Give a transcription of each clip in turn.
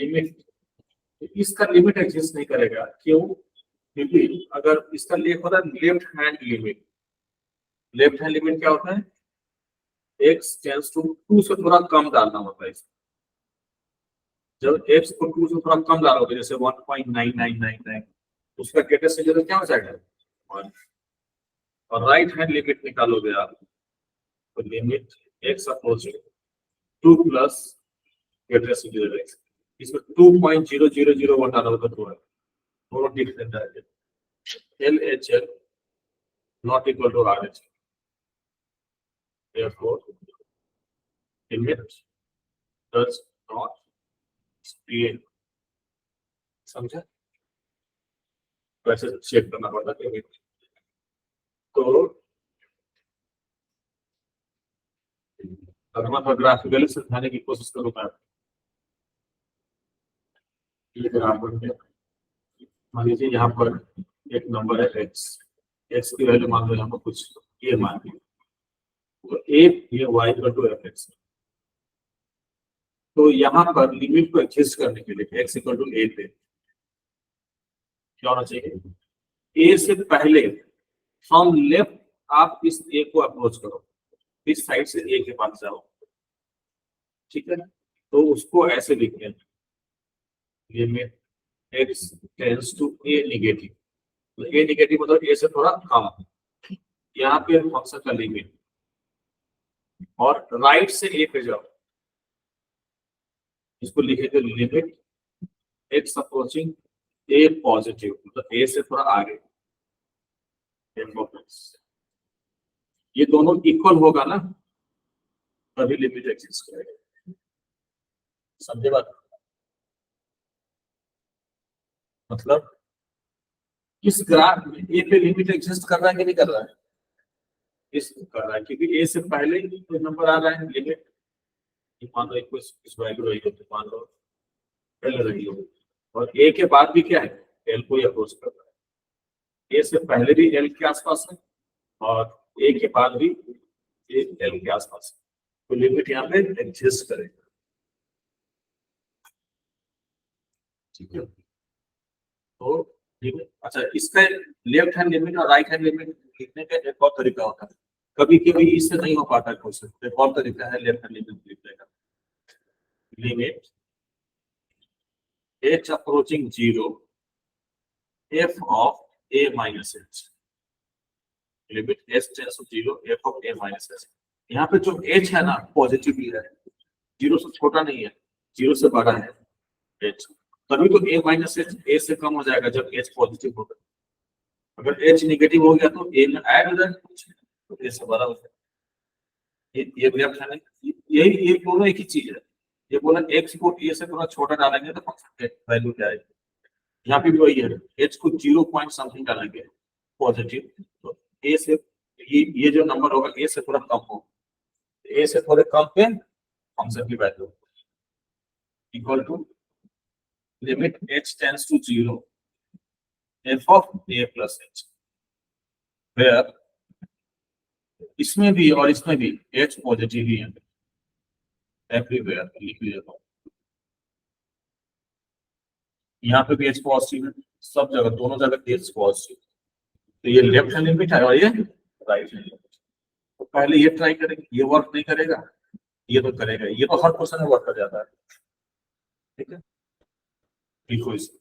Limit, इसका limit exist नहीं करेगा। क्यों? क्योंकि अगर इसका लेफ्ट होता है left hand limit, left hand limit क्या होता है? x टेंड्स टू 2 से थोड़ा कम डालना होता है। जब x को 2 से थोड़ा कम डालोगे, जैसे 1.9999, उसका ग्रेटेस्ट इंटीजर क्या हो जाएगा? 1। और राइट हैंड लिमिट निकालोगे आप, तो limit x approaching 2 plus greatest integer x, इसमें 2.0001 डालोगे तो 2 है, दोनों डिफरेंट आएंगे। LHL not equal to RH, therefore limit does not scale। समझा? वैसे चेक करना पड़ता है लिमिट। तो अगर मैं ग्राफिकली समझाने की कोशिश करूंगा, ये ग्राफ मान लीजिए यहाँ पर एक नंबर है x, x की वैल्यू मान लो यहाँ पर कुछ ये मान ली, तो एक ये y टू fx। तो यहाँ पर लिमिट को एडजस्ट करने के लिए x इक्वल टू a पे क्या होना चाहिए? a से पहले फ्रॉम लेफ्ट आप इस a को अप्रोच करो, इस साइड से a के पास जाओ, ठीक है? तो उसको ऐसे लिखते हैं, limit x tends to a negative, तो a नेगेटिव मतलब a से थोड़ा कम, यहाँ पे फंक्शन का लिमिट, और राइट से a पे जाओ, इसको लिखेंगे limit x approaching a positive, मतलब a से थोड़ा आगे, ये दोनों इक्वल होगा ना, तभी लिमिट एग्जिस्ट करेगा। समझे बात? मतलब इस ग्राफ में ए पे लिमिट एग्जिस्ट कर रहा है कि नहीं कर रहा है? इस कर रहा है, क्योंकि ए से पहले कोई नंबर आ रहा है, लिमिट मान लो इस वैल्यू रही हो, तो मान लो एल रही हो, और ए के बाद भी क्या है? एल को अप्रोच कर रहा है। ए से पहले भी एल के आसपास है, और ए के बाद भी एल के आसपास है, तो लिमिट यहाँ पे एग्जिस्ट करेगा। ठीक है, तो अच्छा, इसका लेफ्ट हैंड लिमिट और राइट हैंड लिमिट लिखने का एक और तरीका होता है, कभी कभी इससे नहीं हो पाता क्वेश्चन, एक और तरीका है लेफ्ट हैंड लिमिट लिखने का। Limit h approaching 0 f of a minus h, limit h tends to 0 f of a minus h। यहाँ पे जो h है ना पॉजिटिव ही है, 0 से छोटा नहीं है, 0 से बड़ा है h, तभी तो a माइनस h a से कम हो जाएगा जब h पॉजिटिव होगा। अगर h नेगेटिव हो गया तो a में ऐड हो जाएगा, तो a से बड़ा हो जाएगा। ये लेफ्ट हैंड, यही ये दोनों एक ही चीज है। ये बोला x को a से थोड़ा छोटा डालेंगे तो फंक्शन का वैल्यू क्या आएगी, यहाँ पे भी वही है, h को 0 पॉइंट समथिंग डालेंगे पॉजिटिव, तो a से ये जो नंबर होगा a से थोड़ा कम हो, a से थोड़े कम पे फंक्शन की value equal to limit h tends to 0 f of a plus h, where इसमें भी और इसमें भी h पॉजिटिव ही है, एवरीवेयर लिख लिया, यहाँ पे भी h पॉजिटिव है, सब जगह दोनों जगह h पॉजिटिव, तो ये लेफ्ट हैंड लिमिट है और ये राइट हैंड लिमिट। तो पहले ये ट्राई करेंगे, ये वर्क नहीं करेगा, ये तो करेगा, ये तो हर क्वेश्चन में वर्क कर जाता है। ठीक है, लिखो इसे।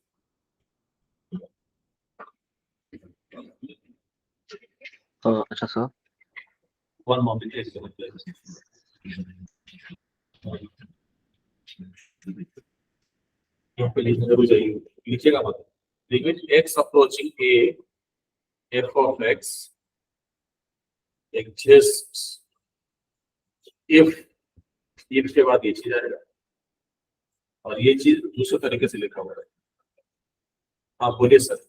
अच्छा सर, वन मोमेंट, यहाँ पे लिखने जरूर चाहिए, लिखिएगा मत। Limit x approaching a f of x exists if के बाद ये चीज आएगा, और ये चीज दूसरे तरीके से लिखा हुआ है। हाँ बोलिए सर।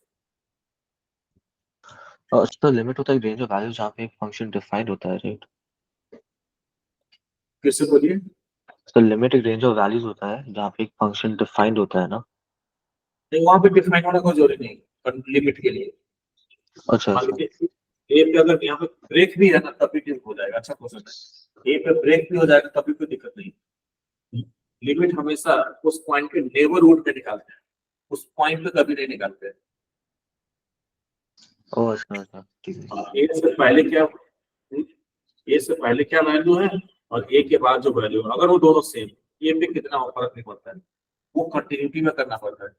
तो लिमिट होता है रेंज ऑफ वैल्यूज जहाँ पे एक फंक्शन डिफाइंड होता है, राइट? फिर से बोलिए। तो लिमिट एक रेंज ऑफ वैल्यूज होता है जहाँ पे एक फंक्शन डिफाइंड होता है ना? नहीं, वहां पे डिफाइन होने को जरूरी नहीं, पर लिमिट के लिए। अच्छा मान अच्छा, लीजिए ए पे अगर यहाँ पे ब्रेक भी है ना तब भी ठीक हो जाएगा, अच्छा क्वेश्चन है। ए पे ब्रेक भी हो जाएगा तब भी कोई दिक्कत नहीं। लिमिट हमेशा उस पॉइंट के नेबरहुड पे निकालते हैं, उस पॉइंट पे कभी नहीं निकालते हैं। ओह अच्छा ठीक है। ए से पहले क्या, ए से पहले क्या वैल्यू है और ए के बाद जो वैल्यू है, अगर वो दोनों सेम, ए पे कितना फर्क नहीं पड़ता है, वो कंटिन्यूटी में करना पड़ता है।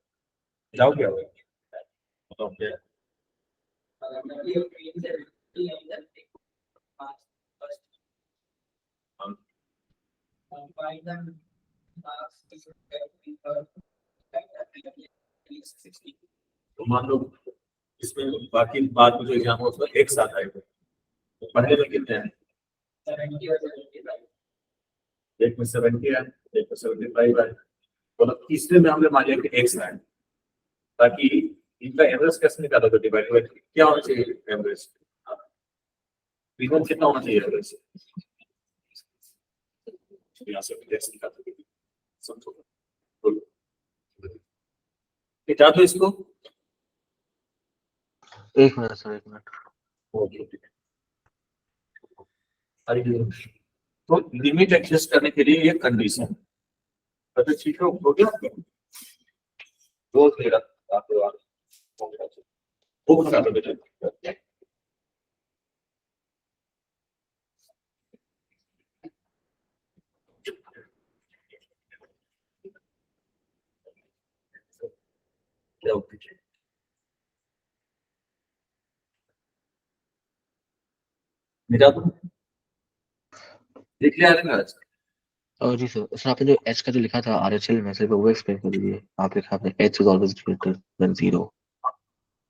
जाओ क्या होगा, बताओ क्या है? हाँ, तो मान लो इसमें बाकी बाद में जो एग्जाम हो उसमें एक साथ आएगा, तो पहले में कितने हैं? एक में 70 है, एक में 75 है, तो तीसरे में हमने मान लिया कि एक्स है, ताकि इनका एवरेज कैसे निकालोगे, डिवाइड बाय क्या होना चाहिए एवरेज, कितना होना चाहिए एवरेज, यहाँ से एक्स निकालोगे, समझो, मिटा दो इसको। एक मिनट सर, एक मिनट। ओके, तो लिमिट एडजस्ट करने के लिए ये कंडीशन, अच्छा ठीक है, हो गया वो तेरा आपके बाद वो बता दो बेटा। क्या होती है? मिटा दो, देख लिया ना आज? और जी सर आपने जो एच का जो लिखा था आरएचएल में, सिर्फ वो एक्सप्लेन कर दीजिए। आप लिखा आपने H is always greater than 0।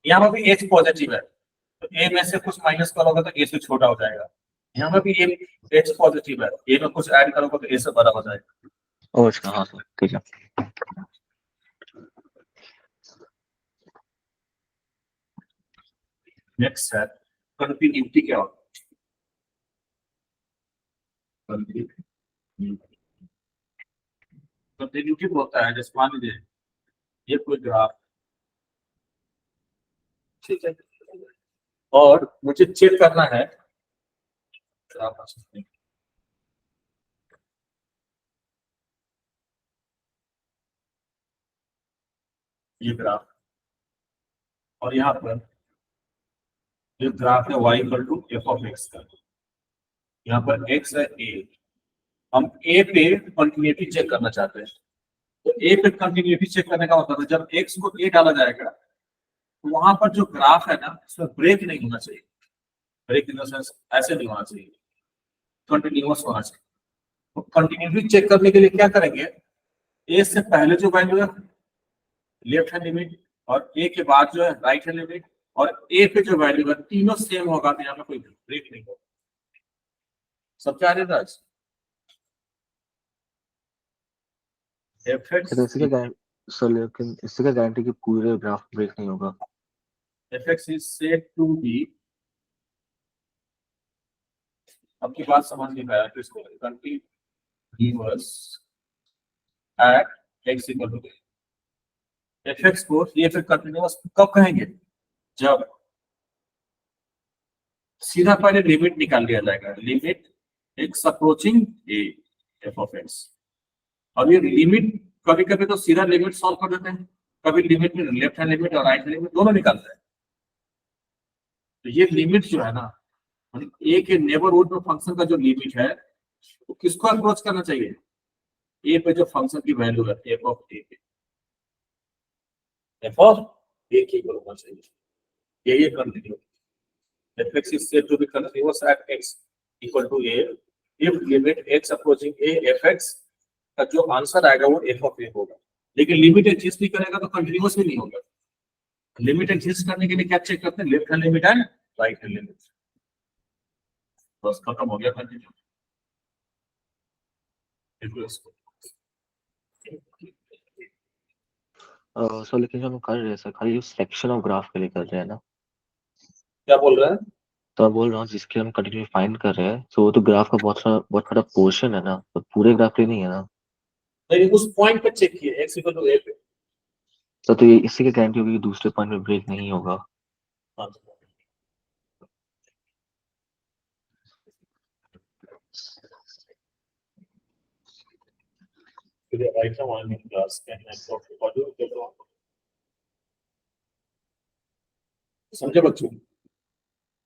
यहाँ पर भी एच पॉजिटिव है, तो ए में से कुछ माइनस करोगे तो ए से छोटा हो जाएगा। यहाँ पर भी ए एच पॉजिटिव है, ए में कुछ ऐड करोगे तो ए से बड़ा हो जाएगा। ओह अच्छा हाँ सर ठीक है। नेक्स्ट है कंटिन्यूटी, क्या होता है कंटिन्यूटी होता है, जैसे मान लीजिए ये कोई ग्राफ, ठीक है, और मुझे चेक करना है ग्राफ, ये ग्राफ, और यहाँ पर ये ग्राफ है y equal to f of x का, यहाँ पर x है a, हम a पे कंटिन्यूटी चेक करना चाहते हैं, तो a पे कंटिन्यूटी चेक करने का मतलब है जब x को a डाला जाएगा तो वहां पर जो ग्राफ है ना उसमें ब्रेक नहीं होना चाहिए, ब्रेक इन द सेंस ऐसे नहीं होना चाहिए, कंटिन्यूअस होना चाहिए। तो कंटिन्यूटी चेक करने के लिए क्या करेंगे, a से पहले जो वैल्यू है लेफ्ट हैंड लिमिट, और a के बाद जो है राइट हैंड लिमिट, और a पे जो वैल्यू है तीनों सेम होगा, तो यहाँ पे कोई ब्रेक नहीं होगा। सब क्या है आज तो इसी का गारंटी सर, लेकिन इससे क्या गारंटी कि पूरे ग्राफ ब्रेक नहीं होगा? fx is said to be, आपकी बात समझ नहीं पाया तो इसको continuous at x equal to fx को, ये फिर कंटिन्यूअस कब कहेंगे, जब सीधा पहले लिमिट निकाल लिया जाएगा, limit x approaching a f of x, और ये लिमिट कभी कभी तो सीधा लिमिट सॉल्व कर देते हैं, कभी लिमिट में लेफ्ट हैंड लिमिट और राइट हैंड लिमिट दोनों निकालते हैं। तो ये लिमिट जो है ना, ए के नेबरहुड में फंक्शन का जो लिमिट है वो किसको अप्रोच करना चाहिए, ए पे जो फंक्शन की वैल्यू है F of A, F of A की वैल्यू होना चाहिए, ये continue, fx is said to be continuous at x equal to a if limit x approaching a fx का जो आंसर आएगा वो f of a होगा, लेकिन लिमिट एग्जिस्ट नहीं करेगा तो कंटिन्यूअस भी नहीं होगा। लिमिट एग्जिस्ट करने के लिए क्या चेक करते हैं, left hand limit and right hand limit, बस खत्म हो गया कंटिन्यू। सर लेकिन जो हम कर रहे हैं सर, खाली जो सेक्शन ऑफ ग्राफ के लिए कर रहे हैं ना। क्या बोल रहा है, तो मैं बोल रहा हूँ जिसके हम कंटिन्यू फाइंड कर रहे हैं, तो वो तो ग्राफ का बहुत बड़ा पोर्शन है ना, तो पूरे ग्राफ के लिए नहीं है ना। नहीं उस पॉइंट पे चेक किए x इक्वल टू a पे। सर तो ये इसी की गारंटी होगी कि दूसरे पॉइंट में ब्रेक नहीं होगा। हाँ, Today item 1 in class can I talk about it? समझे बच्चों,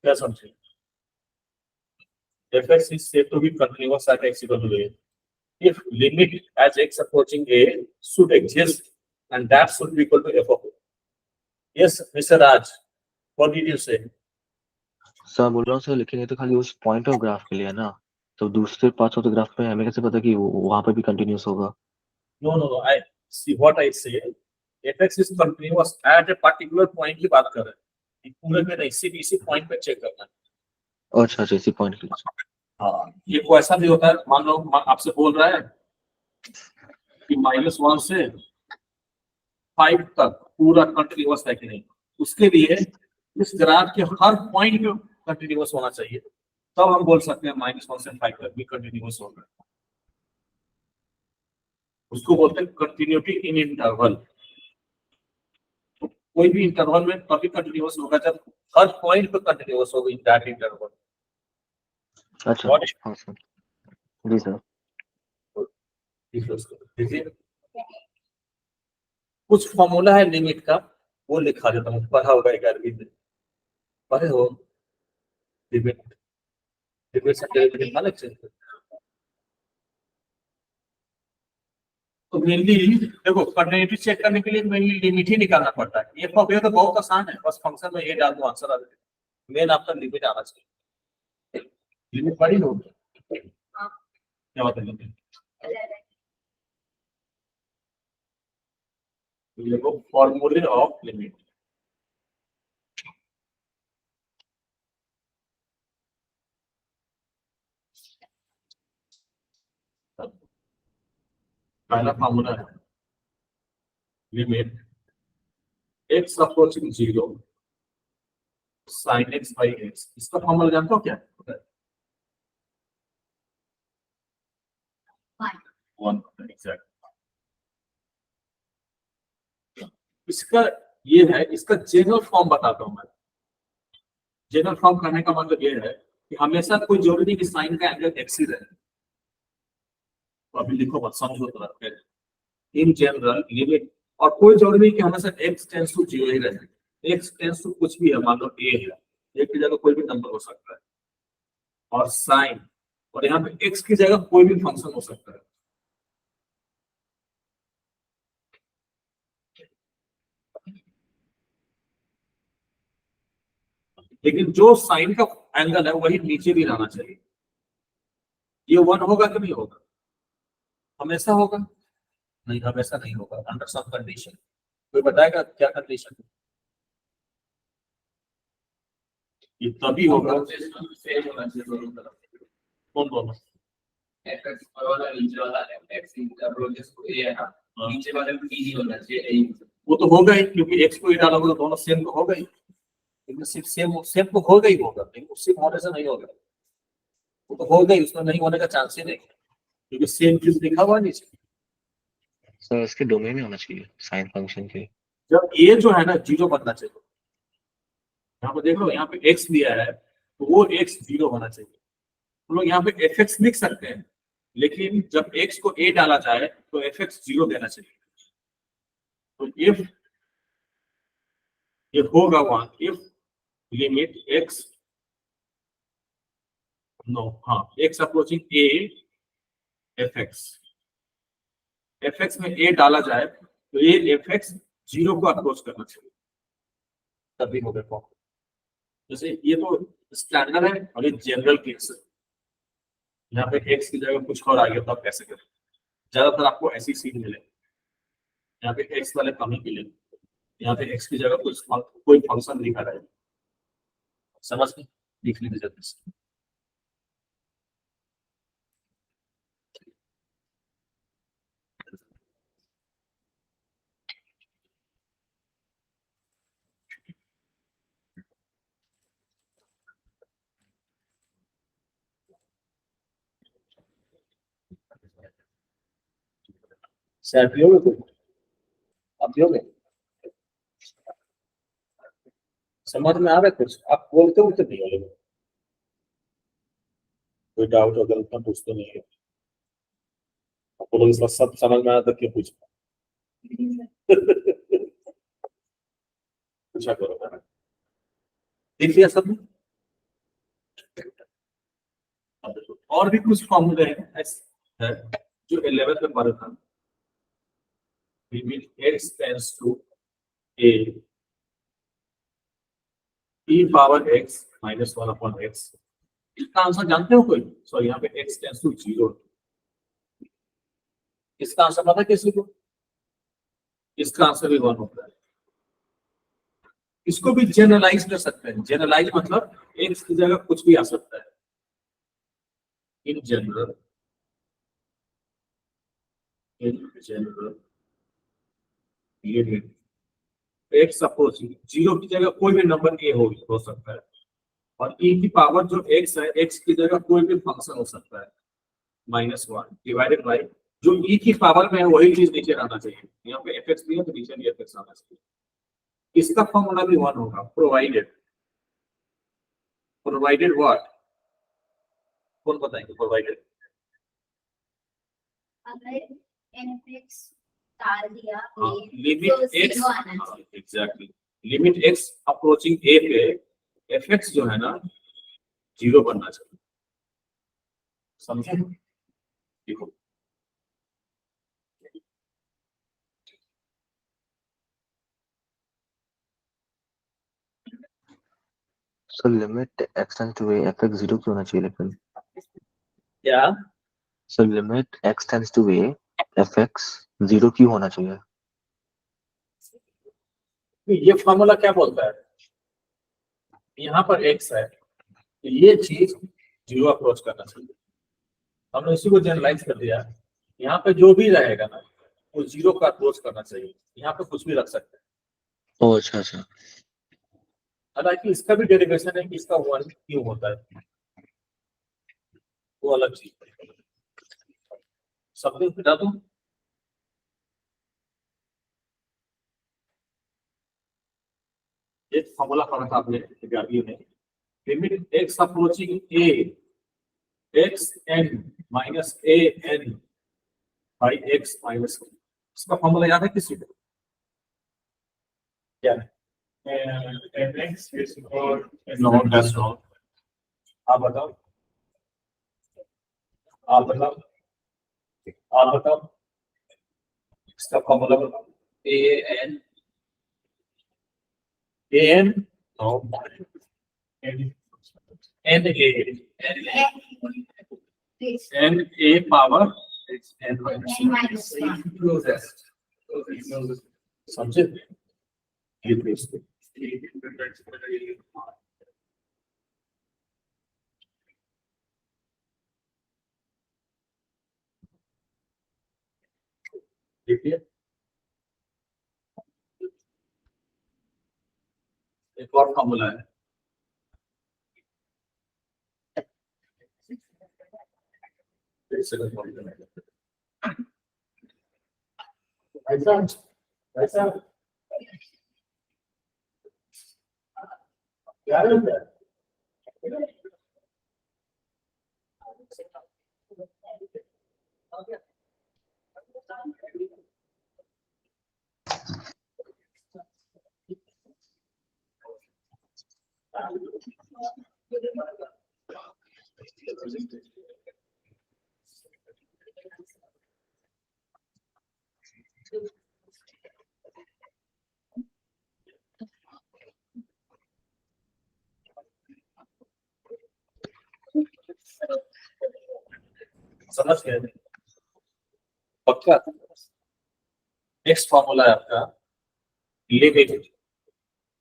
क्या समझे? fx is said to be continuous at x equal to a if limit as x approaching a should exist and that should be equal to f of a. Yes, Mr. Raj, what did you say? Sir बोल रहा हूँ sir, लेकिन ये तो खाली उस point of graph के लिए है ना, तो दूसरे पार्ट्स ऑफ द ग्राफ में हमें कैसे पता कि वहां पे भी कंटिन्यूअस होगा? No. I see what I say. fx is continuous at a particular point की बात कर रहे हैं, पूरे में नहीं, सिर्फ इसी पॉइंट पे चेक करना है। अच्छा, इसी पॉइंट के लिए। हाँ, ये कोई ऐसा भी होता है, मान लो आपसे बोल रहा है कि -1 से 5 तक पूरा कंटिन्यूअस है कि नहीं, उसके लिए इस ग्राफ के हर पॉइंट पे कंटिन्यूअस होना चाहिए, तब हम बोल सकते हैं -1 से 5 तक भी कंटिन्यूअस होगा। उसको बोलते हैं कंटिन्यूटी इन इंटरवल। कोई भी इंटरवल में तभी कंटिन्यूअस होगा जब हर पॉइंट पे कंटिन्यूअस होगा इन दैट इंटरवल। अच्छा, हाँ सर, जी सर। देखिए, कुछ फॉर्मूला है लिमिट का, वो लिखा देता हूँ, पढ़ा होगा 11वीं में, पढ़े हो लिमिट, लिमिट से डेरिवेटिव अलग से। तो मेनली देखो, कंटिन्यूटी चेक करने के लिए मेनली लिमिट ही निकालना पड़ता है। ये फॉर्मूला तो बहुत आसान है, बस फंक्शन में ये डाल दो, आंसर आ जाएगा। मेन आपका लिमिट आना चाहिए। लिमिट पढ़ी हो क्या बात है? देखो फॉर्मूले ऑफ लिमिट, पहला फॉर्मूला है limit x approaching 0 sin x by x। इसका फॉर्मूला जानते हो क्या है? 1 एग्जैक्ट। इसका ये है, इसका जनरल फॉर्म बताता हूं मैं। जनरल फॉर्म करने का मतलब ये है कि हमेशा कोई जरूरी नहीं कि साइन का एंगल x ही रहे। तो अभी लिखो मत, समझो तो। इन जनरल लिमिट, और कोई जरूरी नहीं कि हमेशा x टेंड्स टू 0 ही रहे। x टेंड्स टू कुछ भी है, मान लो a है, a की जगह कोई भी नंबर हो सकता है, और साइन, और यहाँ पे x की जगह कोई भी फंक्शन हो सकता है। लेकिन जो साइन का एंगल है वही नीचे भी रहना चाहिए। ये 1 होगा कि नहीं होगा? हमेशा होगा? नहीं, हमेशा नहीं होगा, अंडर सम कंडीशन। कोई बताएगा क्या कंडीशन? ये तभी होगा, कौन दोनों? वो तो होगा ही, क्योंकि x को ही डालोगे तो दोनों सेम तो होगा ही। लेकिन सिर्फ सेम तो होगा ही होगा, लेकिन सिर्फ होने से नहीं होगा, वो तो होगा ही, उसमें नहीं होने का चांस ही नहीं, क्योंकि सेम चीज लिखा हुआ नीचे। सर इसके डोमेन में होना चाहिए साइन फंक्शन के। जब ये जो है ना 0 बनना चाहिए, यहाँ पे देख लो, यहाँ पे x दिया है तो वो x 0 होना चाहिए। हम लोग यहाँ पे fx लिख सकते हैं, लेकिन जब x को a डाला जाए तो fx 0 देना चाहिए। तो इफ ये होगा 1 इफ लिमिट x, नो हाँ, x अप्रोचिंग a fx में a डाला जाए तो ये fx 0 को अप्रोच करना चाहिए, तभी होगा फॉर्म। जैसे ये तो स्टैंडर्ड है और ये जनरल केस है। यहाँ पे x की जगह कुछ और आ गया तो आप कैसे करें? ज्यादातर आपको ऐसी सीन मिले, यहाँ पे x वाले कम ही मिले, यहाँ पे x की जगह कोई फंक्शन लिखा रहा है, समझ में लिख लीजिए जल्दी से। सर पियोगे तुम? आप पियोगे? समझ में आ रहा है कुछ? आप बोलते हो तो नहीं हो, कोई डाउट अगर उतना पूछते नहीं है, तो लोग इसका सब समझ में आया तो क्यों पूछा? पूछा करो, देख लिया सबने? और भी कुछ फॉर्मूले हैं ऐसे है जो 11th में पढ़ा था। Limit x tends to a e power x minus 1 upon x। इसका आंसर जानते हो कोई? सॉरी, यहाँ पे x टेंड्स टू 0। इसका आंसर पता किसी को? इसका आंसर भी 1 होता है। इसको भी जनरलाइज कर सकते हैं। जनरलाइज मतलब x की जगह कुछ भी आ सकता है। In general limit x approaching 0 की जगह कोई भी नंबर a हो सकता है, और e की पावर जो x है, x की जगह कोई भी फंक्शन हो सकता है -1 डिवाइडेड बाय जो e की पावर में है वही चीज नीचे आना चाहिए। यहाँ पे fx भी है तो नीचे भी fx आना चाहिए। इसका फॉर्मूला भी 1 होगा, प्रोवाइडेड व्हाट? कौन बताएंगे? प्रोवाइडेड अगर fx डाल दिया limit x, exactly limit x approaching a पे fx जो है ना 0 बनना चाहिए। समझे? देखो sir limit x tends to a fx 0 क्यों होना चाहिए लेकिन? क्या sir limit x tends to a fx 0 क्यों होना चाहिए? ये फॉर्मूला क्या बोलता है? यहाँ पर x है तो ये चीज 0 अप्रोच करना चाहिए। हमने इसी को जनरलाइज कर दिया। यहाँ पे जो भी रहेगा ना वो 0 का अप्रोच करना चाहिए। यहाँ पे कुछ भी रख सकते हैं। ओह अच्छा अच्छा। हालांकि इसका भी डेरिवेशन है कि इसका 1 क्यों होता है, वो अलग चीज है। सब कुछ बता दूं? एक फॉर्मूला पढ़ा था आपने ग्यारहवीं में, limit x approaching a x n minus a n by x minus. इसका फॉर्मूला याद है किसी को? क्या है? fx is equal no that's not. आप बताओ, आप बताओ, आप बताओ, इसका फॉर्मूला बताओ। a n no n n a power n minus closest. Closest. समझे? ये प्लीज देखिए, एक और फॉर्मूला है। ऐसा ऐसा क्या है? समझ गए? पक्का? नेक्स्ट फॉर्मूला है आपका, limit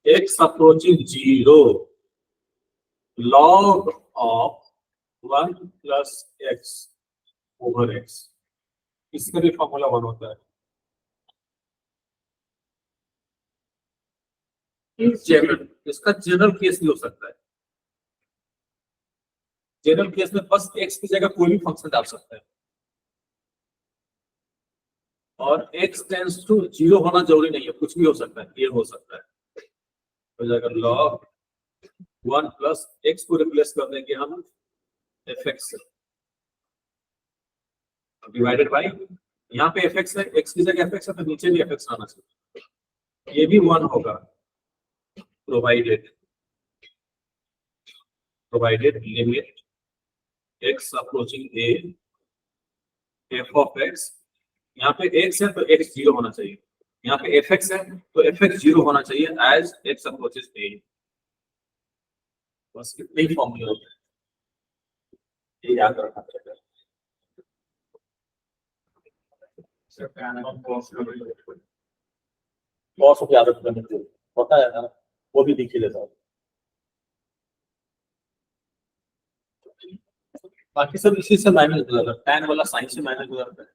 x approaching 0 log of 1 plus x over x। इसका भी फॉर्मूला 1 होता है। जनरल, इसका जनरल केस भी हो सकता है। जनरल केस में बस x की जगह कोई भी फंक्शन डाल सकता है, और x टेंड्स टू 0 होना जरूरी नहीं है, कुछ भी हो सकता है। ये हो सकता है तो अगर log 1 प्लस x को रिप्लेस कर देंगे हम fx से, डिवाइडेड बाय यहाँ पे fx है, x की जगह fx है तो नीचे भी fx आना चाहिए, ये भी 1 होगा, provided limit x approaching a f of x, यहाँ पे x है तो x 0 होना चाहिए, यहाँ पे fx है तो fx 0 होना चाहिए एज x अप्रोचेस a। बस इतने ही फॉर्मूले होते हैं, ये याद रखना चाहिए। So tan of cos बहुत सब याद रखना चाहिए, पता है ना, वो भी दिख ही लेता है। बाकी सब इसी से माइनस हो जाता है, tan वाला साइन से माइनस हो जाता है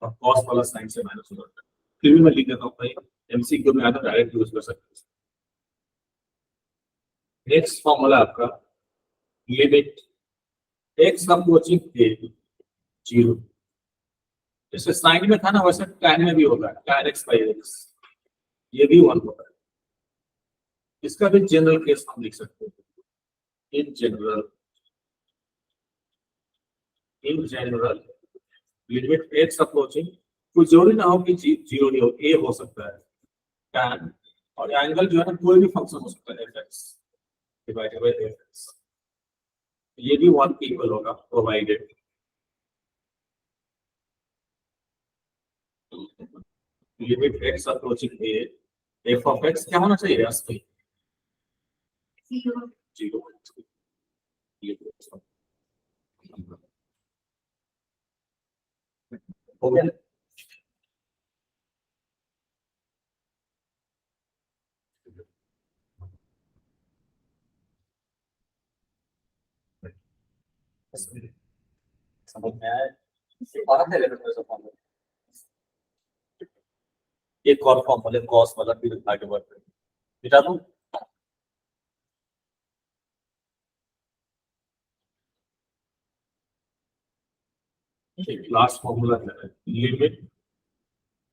और cos वाला साइन से माइनस हो जाता है। फिर भी मैं लिख देता हूँ भाई, एमसीक्यू में आता डायरेक्ट यूज कर सकते हैं। नेक्स्ट फॉर्मूला आपका लिमिट x अप्रोचिंग a 0, जैसे साइन में था ना वैसे tan में भी होगा, tan x by x, ये भी 1 होगा। इसका भी जनरल केस हम लिख सकते हैं, in general limit x approaching, कोई जरूरी ना हो कि 0 नहीं हो, a हो सकता है tan, और एंगल जो है ना कोई भी फंक्शन हो सकता है fx डिवाइडेड बाय fx, ये भी 1 के इक्वल होगा, provided limit x approaching a f of x क्या होना चाहिए, असली 0 0 हो गया। समझ में आया, बात है लेकिन ऐसा फॉर्म एक और फॉर्मूले कॉस वाला फिर आगे बढ़ते हैं, मिटा दूं। लास्ट फॉर्मूला है limit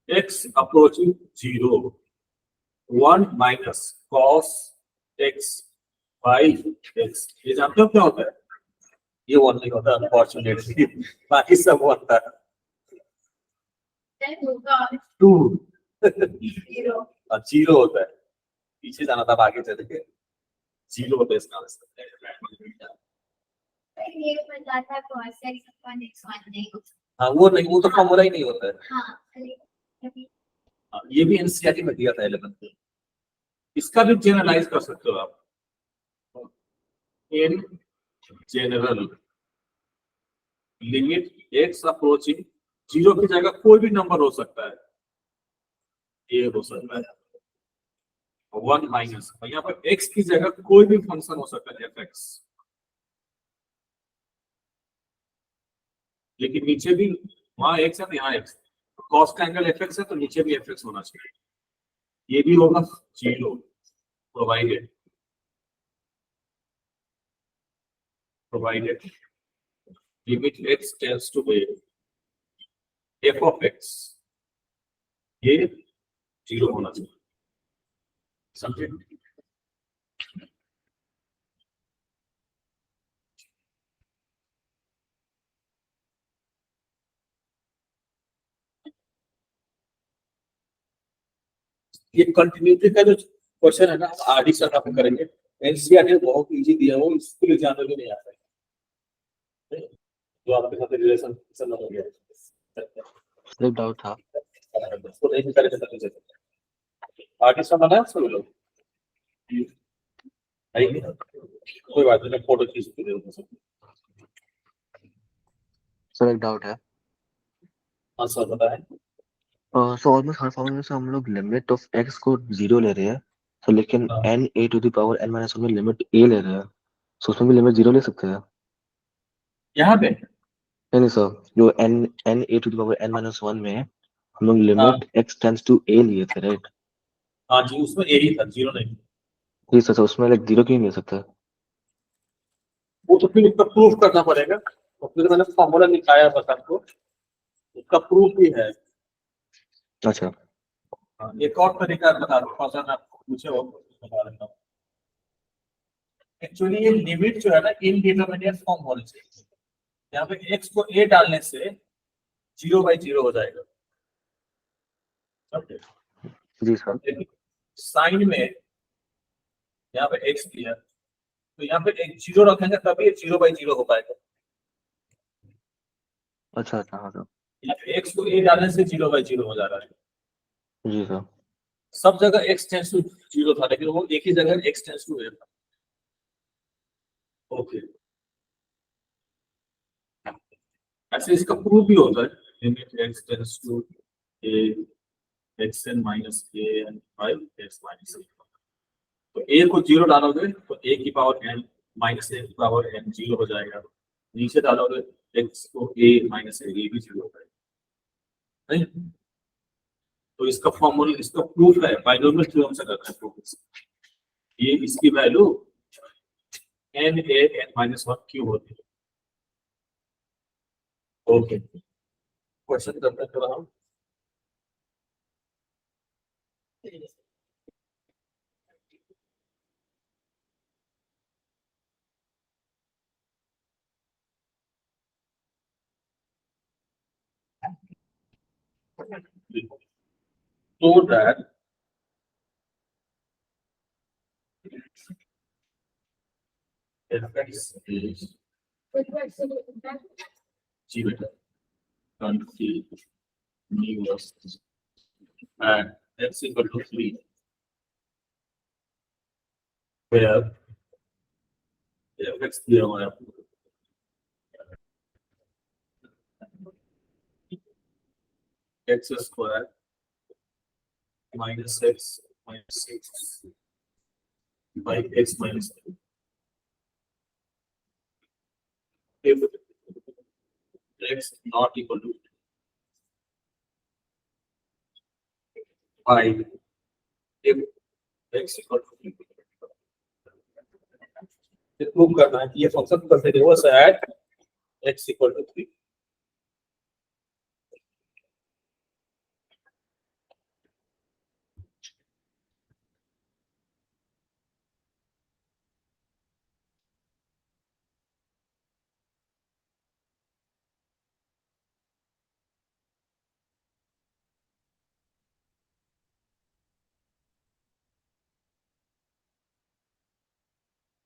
x approaching 0 1 minus cos x by x, ये जानते हो क्या होता है, ये 1 नहीं होता अनफॉर्चुनेटली, बाकी सब होता है then होगा 2 0 और 0 होता है, पीछे जाना था आगे चल के 0 होता है इसका आंसर। ये बता था cos x अपन x1 नहीं होता। हाँ वो नहीं, वो तो फॉर्मूला ही नहीं होता है। हाँ अभी हाँ, ये भी एनसीईआरटी में दिया था 11th में, इसका भी जनरलाइज कर सकते हो आप, in general limit x approaching 0 की जगह कोई भी नंबर हो सकता है, ये हो सकता है 1 माइनस, यहाँ पर x की जगह कोई भी फंक्शन हो सकता है fx, लेकिन नीचे भी वहां x है तो यहाँ x, cos का एंगल fx है तो नीचे भी fx होना चाहिए, ये भी होगा 0 provided limit x tends to a f of x, ये 0 होना चाहिए, समझे। ये कंटिन्यूटी का जो क्वेश्चन है ना आरडी सर आप करेंगे, एनसीईआरटी बहुत इजी दिया, वो इसके लिए जानने भी नहीं आता है, जो आपके साथ रिलेशन समझ हो गया, एक डाउट था। उसको नहीं करेंगे तो नहीं चलेगा। आरडी सर बना सब लोग नहीं, कोई बात नहीं, फोटो खींच के दे दूंगा। सर एक डाउट है। हाँ सर बताएं। सो ऑलमोस्ट हर फॉर्मूले में से हम लोग लिमिट ऑफ x को 0 ले रहे हैं, तो लेकिन हाँ। n a to the power n minus 1 में लिमिट a ले रहे हैं, सो उसमें भी लिमिट 0 ले सकते हैं? यहाँ पे नहीं सर, जो n a to the power n minus 1 में हम लोग हाँ limit x tends to a लिए थे, राइट? हाँ जी, उसमें यही था 0 नहीं, जी सर, उसमें लाइक 0 क्यों नहीं ले सकते? वो तो फिर उसका प्रूफ करना पड़ेगा, तो फिर मैंने फॉर्मूला निकाया बस आपको, उसका प्रूफ भी है। अच्छा हाँ, एक और तरीका बता दो, पसंद आपको पूछे हो तो बता देता हूँ। एक्चुअली ये लिमिट जो है ना इनडिटरमिनेट फॉर्म होनी चाहिए, यहाँ पे x को a डालने से 0/0 हो जाएगा। समझे? जी सर। लेकिन साइन में यहाँ पे x दिया तो यहाँ पे एक 0 रखेंगे तभी 0/0 हो पाएगा। अच्छा अच्छा, हाँ सर। यहाँ पे x को a डालने से 0/0 हो जा रहा है। जी सर। सब जगह x टेंस टू 0 था लेकिन वो एक ही जगह x टेंस टू a था। ओके, ऐसे इसका प्रूफ भी होता है, limit x tends to a xn minus a n by x minus a। तो a को 0 डालोगे तो a की पावर n माइनस a की पावर n 0 हो जाएगा। नीचे डालोगे x को a माइनस a भी 0 हो जाएगा। नहीं, तो इसका फॉर्मूला, इसका प्रूफ है, बाइनोमियल थ्योरम से करना है प्रूफ। ये इसकी value n a n minus 1 क्यों होती है। ओके, क्वेश्चन करते हैं हम। So that fx is g beta continuous and x equal to 3, where fx दिया हुआ है x square minus x minus 6 by x minus 3. If x not equal to by if x equal to 3, तो prove करना है कि ये function continuous है eight x equal to 3।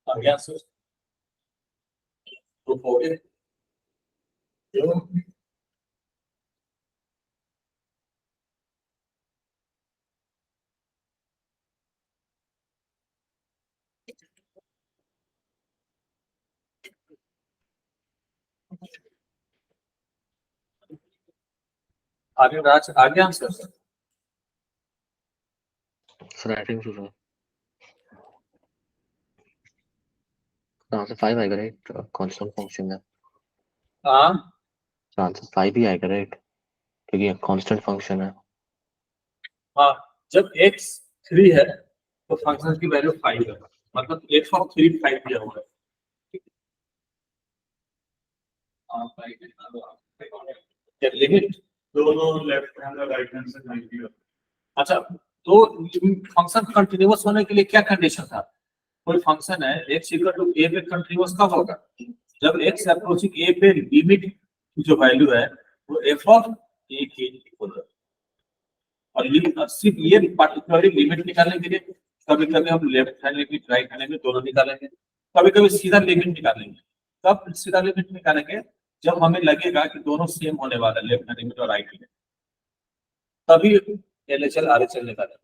आगे आंसर प्रूफ हो गया। आगे राज, आगे answer sir I think so sir. Answer 5 आएगा राइट, कांस्टेंट फंक्शन है। हाँ, आंसर 5 ही आएगा राइट, क्योंकि ये कांस्टेंट फंक्शन है। हाँ, जब x 3 है तो फंक्शन की वैल्यू 5 है, मतलब x ऑफ 3 5 दिया हुआ है। लिमिट दोनों लेफ्ट हैंड और राइट हैंड से 90 है। अच्छा, तो फंक्शन कंटीन्यूअस होने के लिए क्या कंडीशन था। कोई फंक्शन है x इक्वल टू a पे कंटीन्यूअस कब होगा, जब x अप्रोचिंग a पे लिमिट की जो वैल्यू है वो f ऑफ a के इक्वल है। और सिर्फ ये पार्टिकुलरली लिमिट निकालने के लिए कभी कभी हम left hand limit right hand limit दोनों निकालेंगे, कभी कभी सीधा लिमिट निकालेंगे। कब सीधा लिमिट निकालेंगे, जब हमें लगेगा कि दोनों सेम होने वाला है, लेफ्ट हैंड लिमिट और राइट लिमिट, तभी LHL RHL निकालेंगे,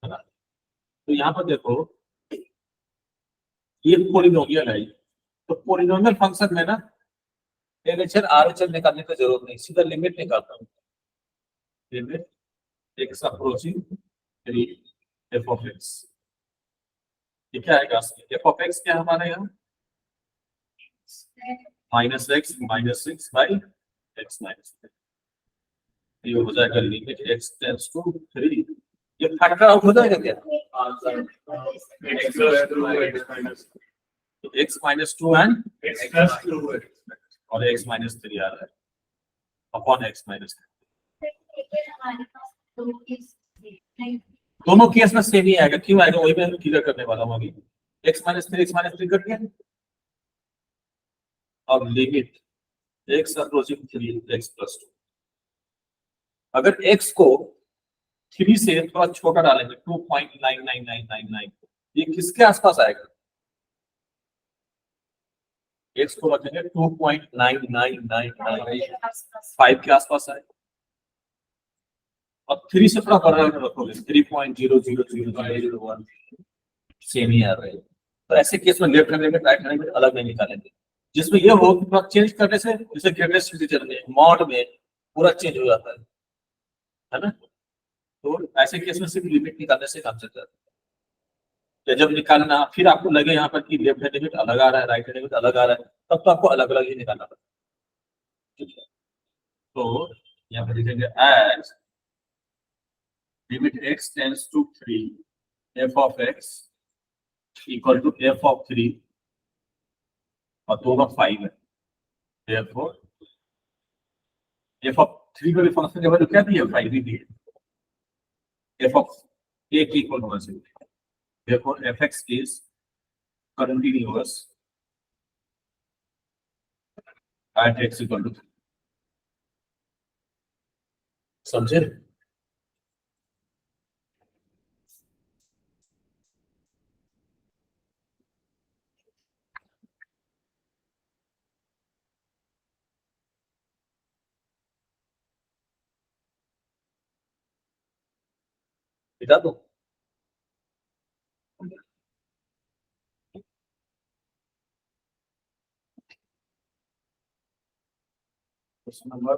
है ना। तो यहाँ पर देखो ये पॉलिनोमियल है, तो पॉलिनोमियल फंक्शन में ना LHL RHL निकालने की जरूरत नहीं, सीधा लिमिट निकालता हूँ। Limit x approaching 3 f of x, ये क्या आएगा, f of x क्या है हमारे यहाँ minus x minus 6 by x minus 3। ये हो जाएगा लिमिट x टेंड्स टू 3। ये फैक्टर आउट हो जाएगा क्या, answer x plus 2x minus तो x minus 2 and x plus 2x और x माइनस 3 आ रहा है अपॉन x माइनस 3। दोनों केस में सेम ही आएगा, क्यों आएगा वही मैं क्लियर करने वाला हूँ अभी। x माइनस 3 कट गया, अब limit x approaching 3x plus 2। अगर x को 3 से थोड़ा छोटा डालेंगे 2.99999, ये किसके आसपास आएगा? x को रखेंगे 2.9999 के आसपास आएगा। और 3 से थोड़ा बड़ा रखोगे 3.00001, सेम ही आ रहा है। तो ऐसे केस में left hand limit right hand limit अलग नहीं निकालेंगे, जिसमें ये हो कि थोड़ा चेंज करने से जैसे ग्रेटेस्ट इंटीजर में मॉड में पूरा चेंज हो जाता है ना। तो ऐसे केस में सिर्फ लिमिट निकालने से काम चलता है। तो जब निकालना फिर आपको लगे यहाँ पर कि लेफ्ट हैंड लिमिट अलग आ रहा है राइट हैंड लिमिट अलग आ रहा है, तब तो आपको अलग अलग ही निकालना पड़ेगा। ठीक है, तो यहाँ पर लिखेंगे as limit x tends to 3 f of x equal to f of 3 और 2 का 5 है। therefore f ऑफ 3 का भी फंक्शन के वैल्यू क्या दी है? 5 ही दी है। f ऑफ a की इक्वल होना चाहिए। therefore fx is continuous at x equal to 3। समझे? बता दो। क्वेश्चन नंबर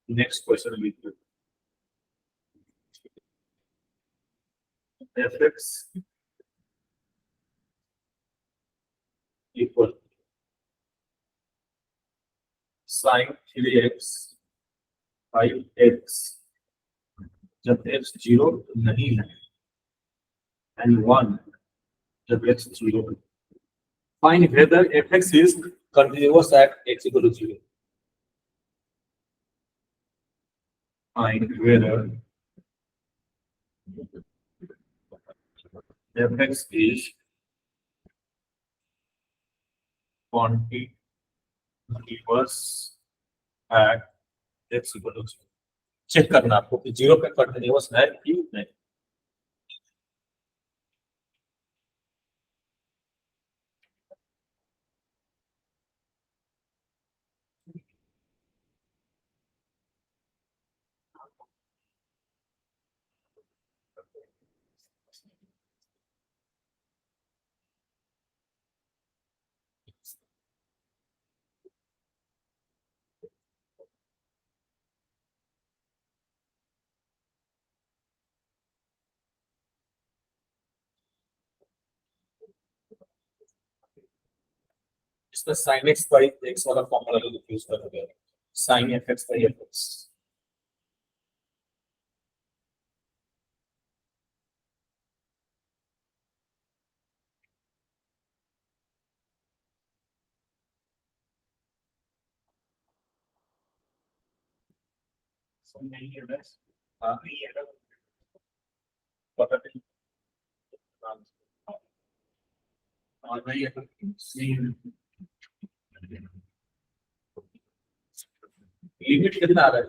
नेक्स्ट क्वेश्चन लिखिए fx equal sin 3x 5x जब x 0 नहीं है and 1 जब x 0 है। Find whether fx is continuous at x equal to 0। Find whether fx is continuous at x equal to 0। Check करना आपको कि 0 पे कंटिन्यूअस है कि नहीं। इसमें sin x by x वाला फॉर्मूला यूज करोगे, sin fx by fx। नहीं है बस हां नहीं है पता नहीं और नहीं है लिमिट कितना आ रहा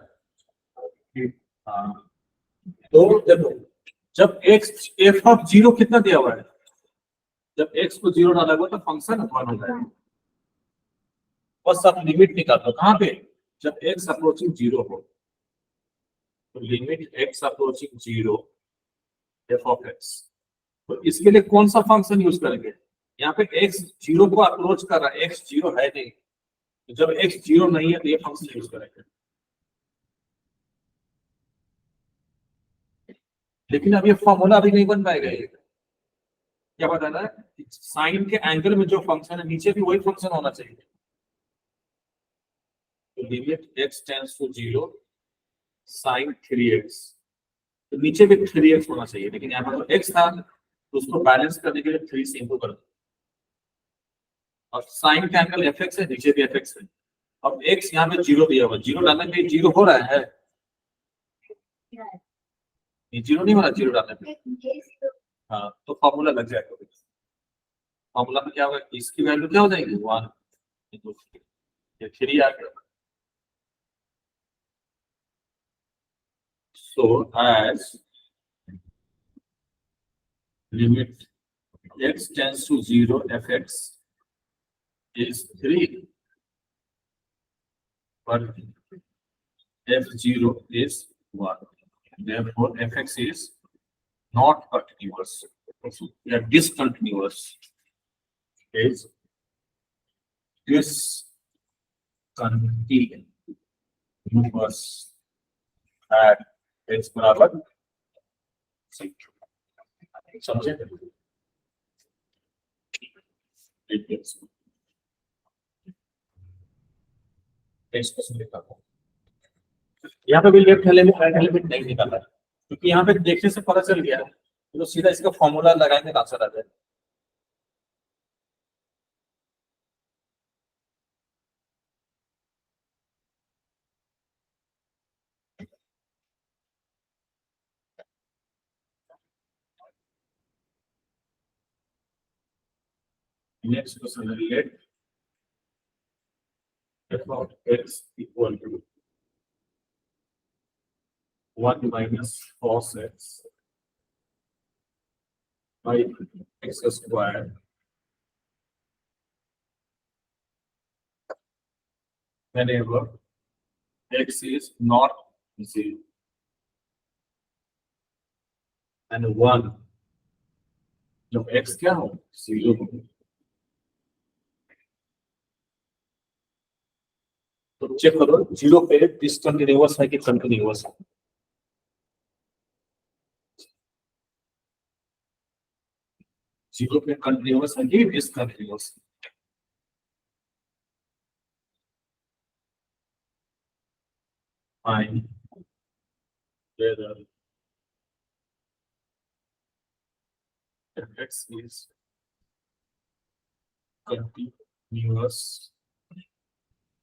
है? हाँ, तो देखो जब x f ऑफ 0 कितना दिया हुआ है, जब x को 0 डाला हुआ तो फंक्शन 1 हो जाएगा। बस आप लिमिट निकालो कहाँ पे, जब x अप्रोचिंग 0 हो तो limit x approaching 0 f of x। तो इसके लिए कौन सा फंक्शन यूज करेंगे? यहाँ पे x 0 को अप्रोच कर रहा है, x 0 है नहीं, तो जब x 0 नहीं है तो ये फंक्शन यूज करेंगे। लेकिन अब ये फॉर्मूला अभी नहीं बन पाएगा। ये क्या बताना है? साइन के एंगल में जो फंक्शन है नीचे भी वही फंक्शन होना चाहिए। तो limit x tends to 0 sin 3x, तो नीचे भी 3x होना चाहिए, लेकिन यहाँ पर तो x था तो उसको बैलेंस करने के लिए 3 से इंटू कर दो। और साइन का एंगल fx है, नीचे भी fx है। अब x यहाँ पे 0 दिया हुआ, 0 डालने पे 0 हो रहा है, ये 0 नहीं हो रहा 0 डालने पे। हाँ, तो फॉर्मूला लग जाएगा। फॉर्मूला में क्या होगा, इसकी वैल्यू क्या हो जाएगी 1। ये 3 आ गया। So as limit x tends to 0 fx is 3, but f0 is 1. Therefore, fx is not continuous. Yeah, discontinuous. Is discontinuous at x बराबर 6. समझे? यहाँ पे भी लेफ्ट एलिमेंट राइट एलिमेंट नहीं निकाला है, क्योंकि यहाँ पे देखने से पता चल गया है, तो सीधा इसका फॉर्मूला लगाएंगे तो आंसर आ जाए। Next question, let f of x equal to 1 minus cos x by x square whenever x is not 0 and 1 जब x क्या हो 0 हो, तो चेक करो 0 पे डिसकंटिन्यूअस है कि कंटिन्यूअस है। जीरो पे कंटिन्यूअस है कि discontinuous. Find whether fx is continuous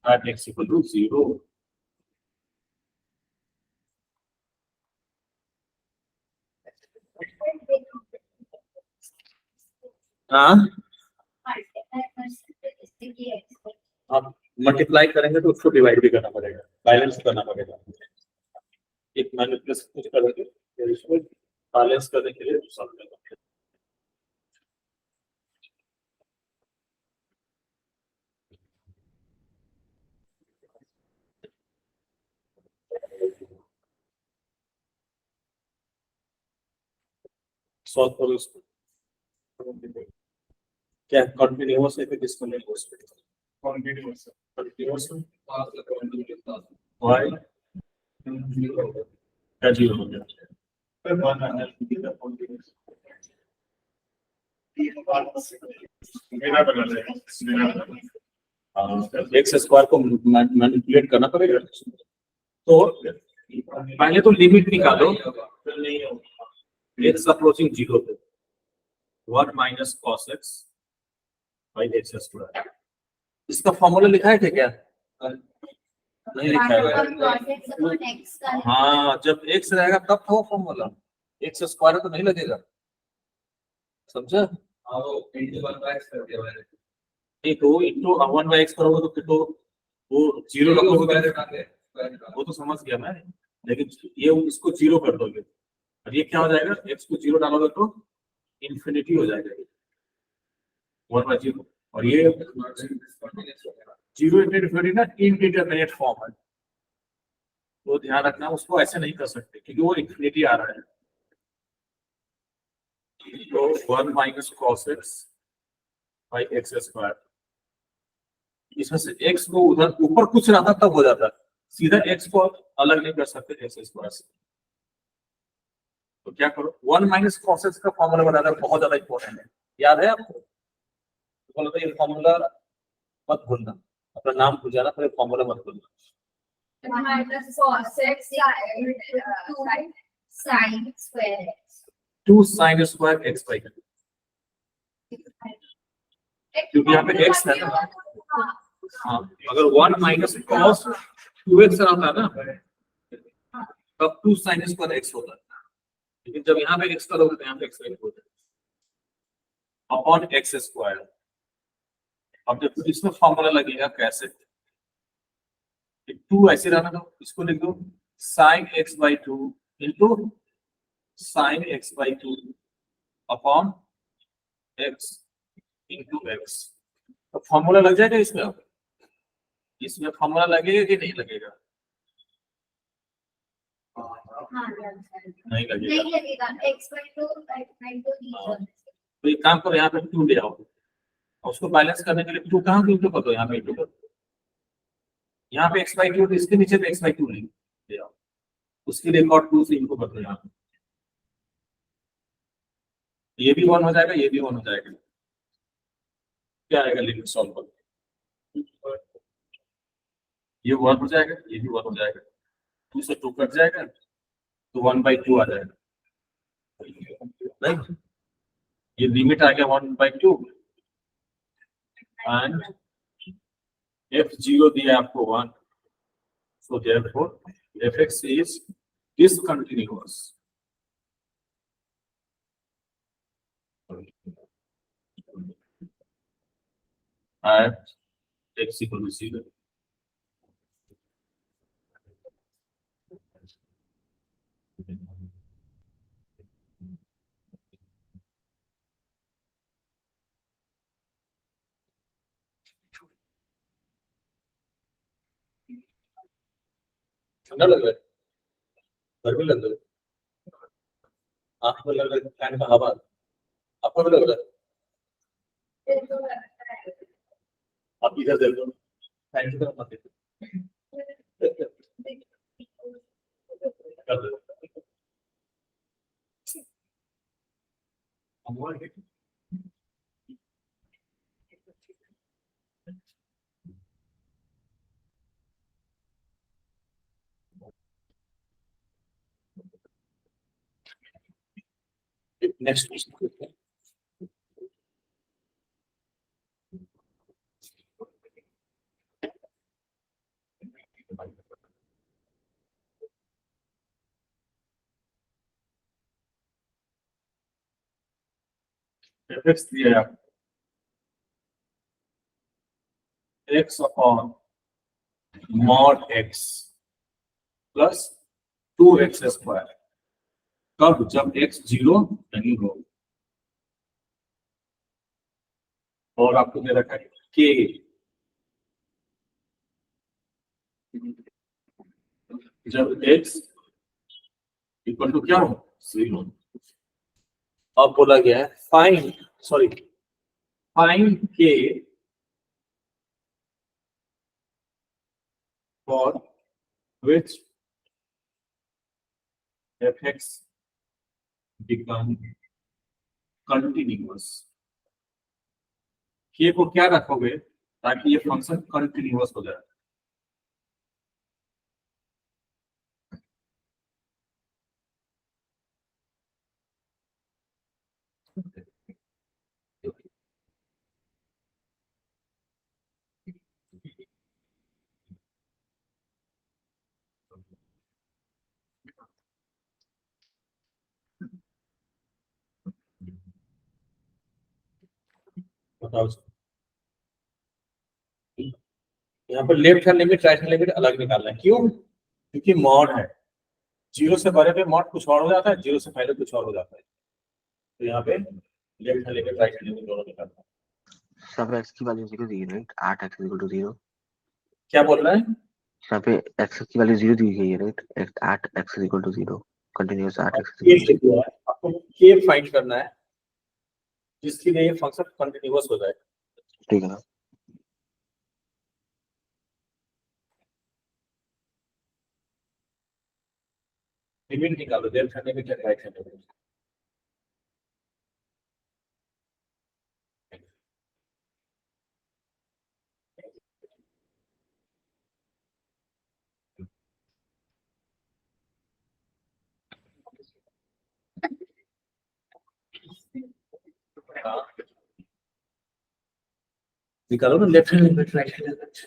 at x equal to 0. हाँ, आप मल्टीप्लाई करेंगे तो उसको डिवाइड भी करना पड़ेगा, बैलेंस करना पड़ेगा। एक माइनस कुछ करेंगे फिर इसको बैलेंस करने के लिए सॉल्व करना पड़ेगा। सॉल्व करो इसको। क्या कंटिन्यूअस है कि डिसकंटिन्यूअस है? Continuous. कंटिन्यूअस वाई क्या 0 हो गया? मेरा बना है। एक्स स्क्वायर को मैनिपुलेट करना पड़ेगा। तो पहले तो लिमिट निकालो, एक्स अप्रोचिंग 0 पे 1 minus cos x by x square. इसका फॉर्मूला लिखा है क्या? नहीं लिखा है। हाँ, जब एक्स रहेगा तब तो फॉर्मूला, एक्स स्क्वायर तो नहीं लगेगा, समझा? एक तो इंटू 1 बाई एक्स करोगे तो फिर तो वो 0 लगोगे, वो तो समझ गया मैं, लेकिन ये इसको 0 कर दोगे और ये क्या हो जाएगा? एक्स को 0 डालोगे तो इन्फिनिटी हो जाएगा 1 बाई 0, और ये 0 इन्फिनिटी ना इनडिटरमिनेट फॉर्म है, तो ध्यान रखना, उसको ऐसे नहीं कर सकते क्योंकि वो इन्फिनिटी आ रहा है। तो 1 minus cos x by x square, इसमें से x को उधर ऊपर कुछ रहता तब हो जाता, सीधा x को अलग नहीं कर सकते एक्स स्क्वायर से। तो क्या करो, 1 माइनस कॉस एक्स का फॉर्मूला बताना बहुत ज्यादा इंपॉर्टेंट है, याद है आपको? तो बोलो तो ये फॉर्मूला मत भूलना, अपना नाम भूल जाना, फिर फॉर्मूला मत भूलना। minus cos x sin square x 2 sin square x by, क्योंकि यहाँ पे x है ना। हाँ, अगर 1 माइनस कॉस 2x आता ना तब 2 sin स्क्वायर x होता है, लेकिन जब यहाँ पे x करोगे तो यहाँ पे x हो जाएगा अपॉन x स्क्वायर। अब जब इसमें फॉर्मूला लगेगा कैसे, टू ऐसे रहना दो, इसको लिख दो sine x by two into sine x by two upon x into x. तो फॉर्मूला लग जाएगा इसमें। अब इसमें फॉर्मूला लगेगा कि नहीं लगेगा? हाँ, नहीं लगेगा। नहीं लगेगा, x by 2 by 2 हाँ। तो एक काम करो, यहाँ पे टू ले आओ और उसको बैलेंस करने के लिए टू कहाँ पे इंटू कर दो, यहाँ पे इंटू कर दो। यहाँ पे एक्स बाई टू, इसके नीचे पे एक्स बाई टू ले आओ, उसके लिए एक और टू से इंटू कर दो यहाँ पे। ये भी वन हो जाएगा, ये भी वन हो जाएगा। क्या आएगा लिमिट सॉल्व कर? ये वन हो जाएगा, ये भी वन हो जाएगा, टू से टू कट जाएगा तो वन बाई टू आ जाएगा। नहीं, ये लिमिट आ गया one by two and F zero दिया आपको one, so therefore F x is discontinuous at x equal to 0. ठंडा लग रहा है, गर्मी लग रहा है, आंख में लग रहा है फैन का हवा, आपको भी लग रहा है? आप इधर देख लो, फैन की तरफ मत देखो। कर दो। Next question. एफ दिया है आपको x upon mod x plus two x square, कब? जब x जीरो नहीं हो। और आपको दे रखा है k, जब x इक्वल टू क्या हो, जीरो। अब बोला गया है find, sorry find k for which fx become continuous। k को क्या रखोगे ताकि ये फंक्शन कंटिन्यूअस हो जाए? बताओ। यहाँ पर left hand limit right hand limit अलग निकालना है, क्यों? क्योंकि मॉड है, जीरो से पहले पे मॉड कुछ और हो जाता है, जीरो से पहले कुछ और हो जाता है। तो यहाँ पे left hand limit right hand limit दोनों निकालना है। सब x की वैल्यू 0 दी है राइट, 8x इक्वल टू 0। क्या बोल रहे हैं? यहाँ पे x की वैल्यू 0 दी गई है right, 8x equal to 0, continuous 8x ये लिखा है, आपको के फाइंड करना है जिसके लिए ये फंक्शन कंटिन्यूअस हो जाए। ठीक है ना। लिमिट निकालो, left hand limit right hand limit. निकालो ना left hand limit right hand limit.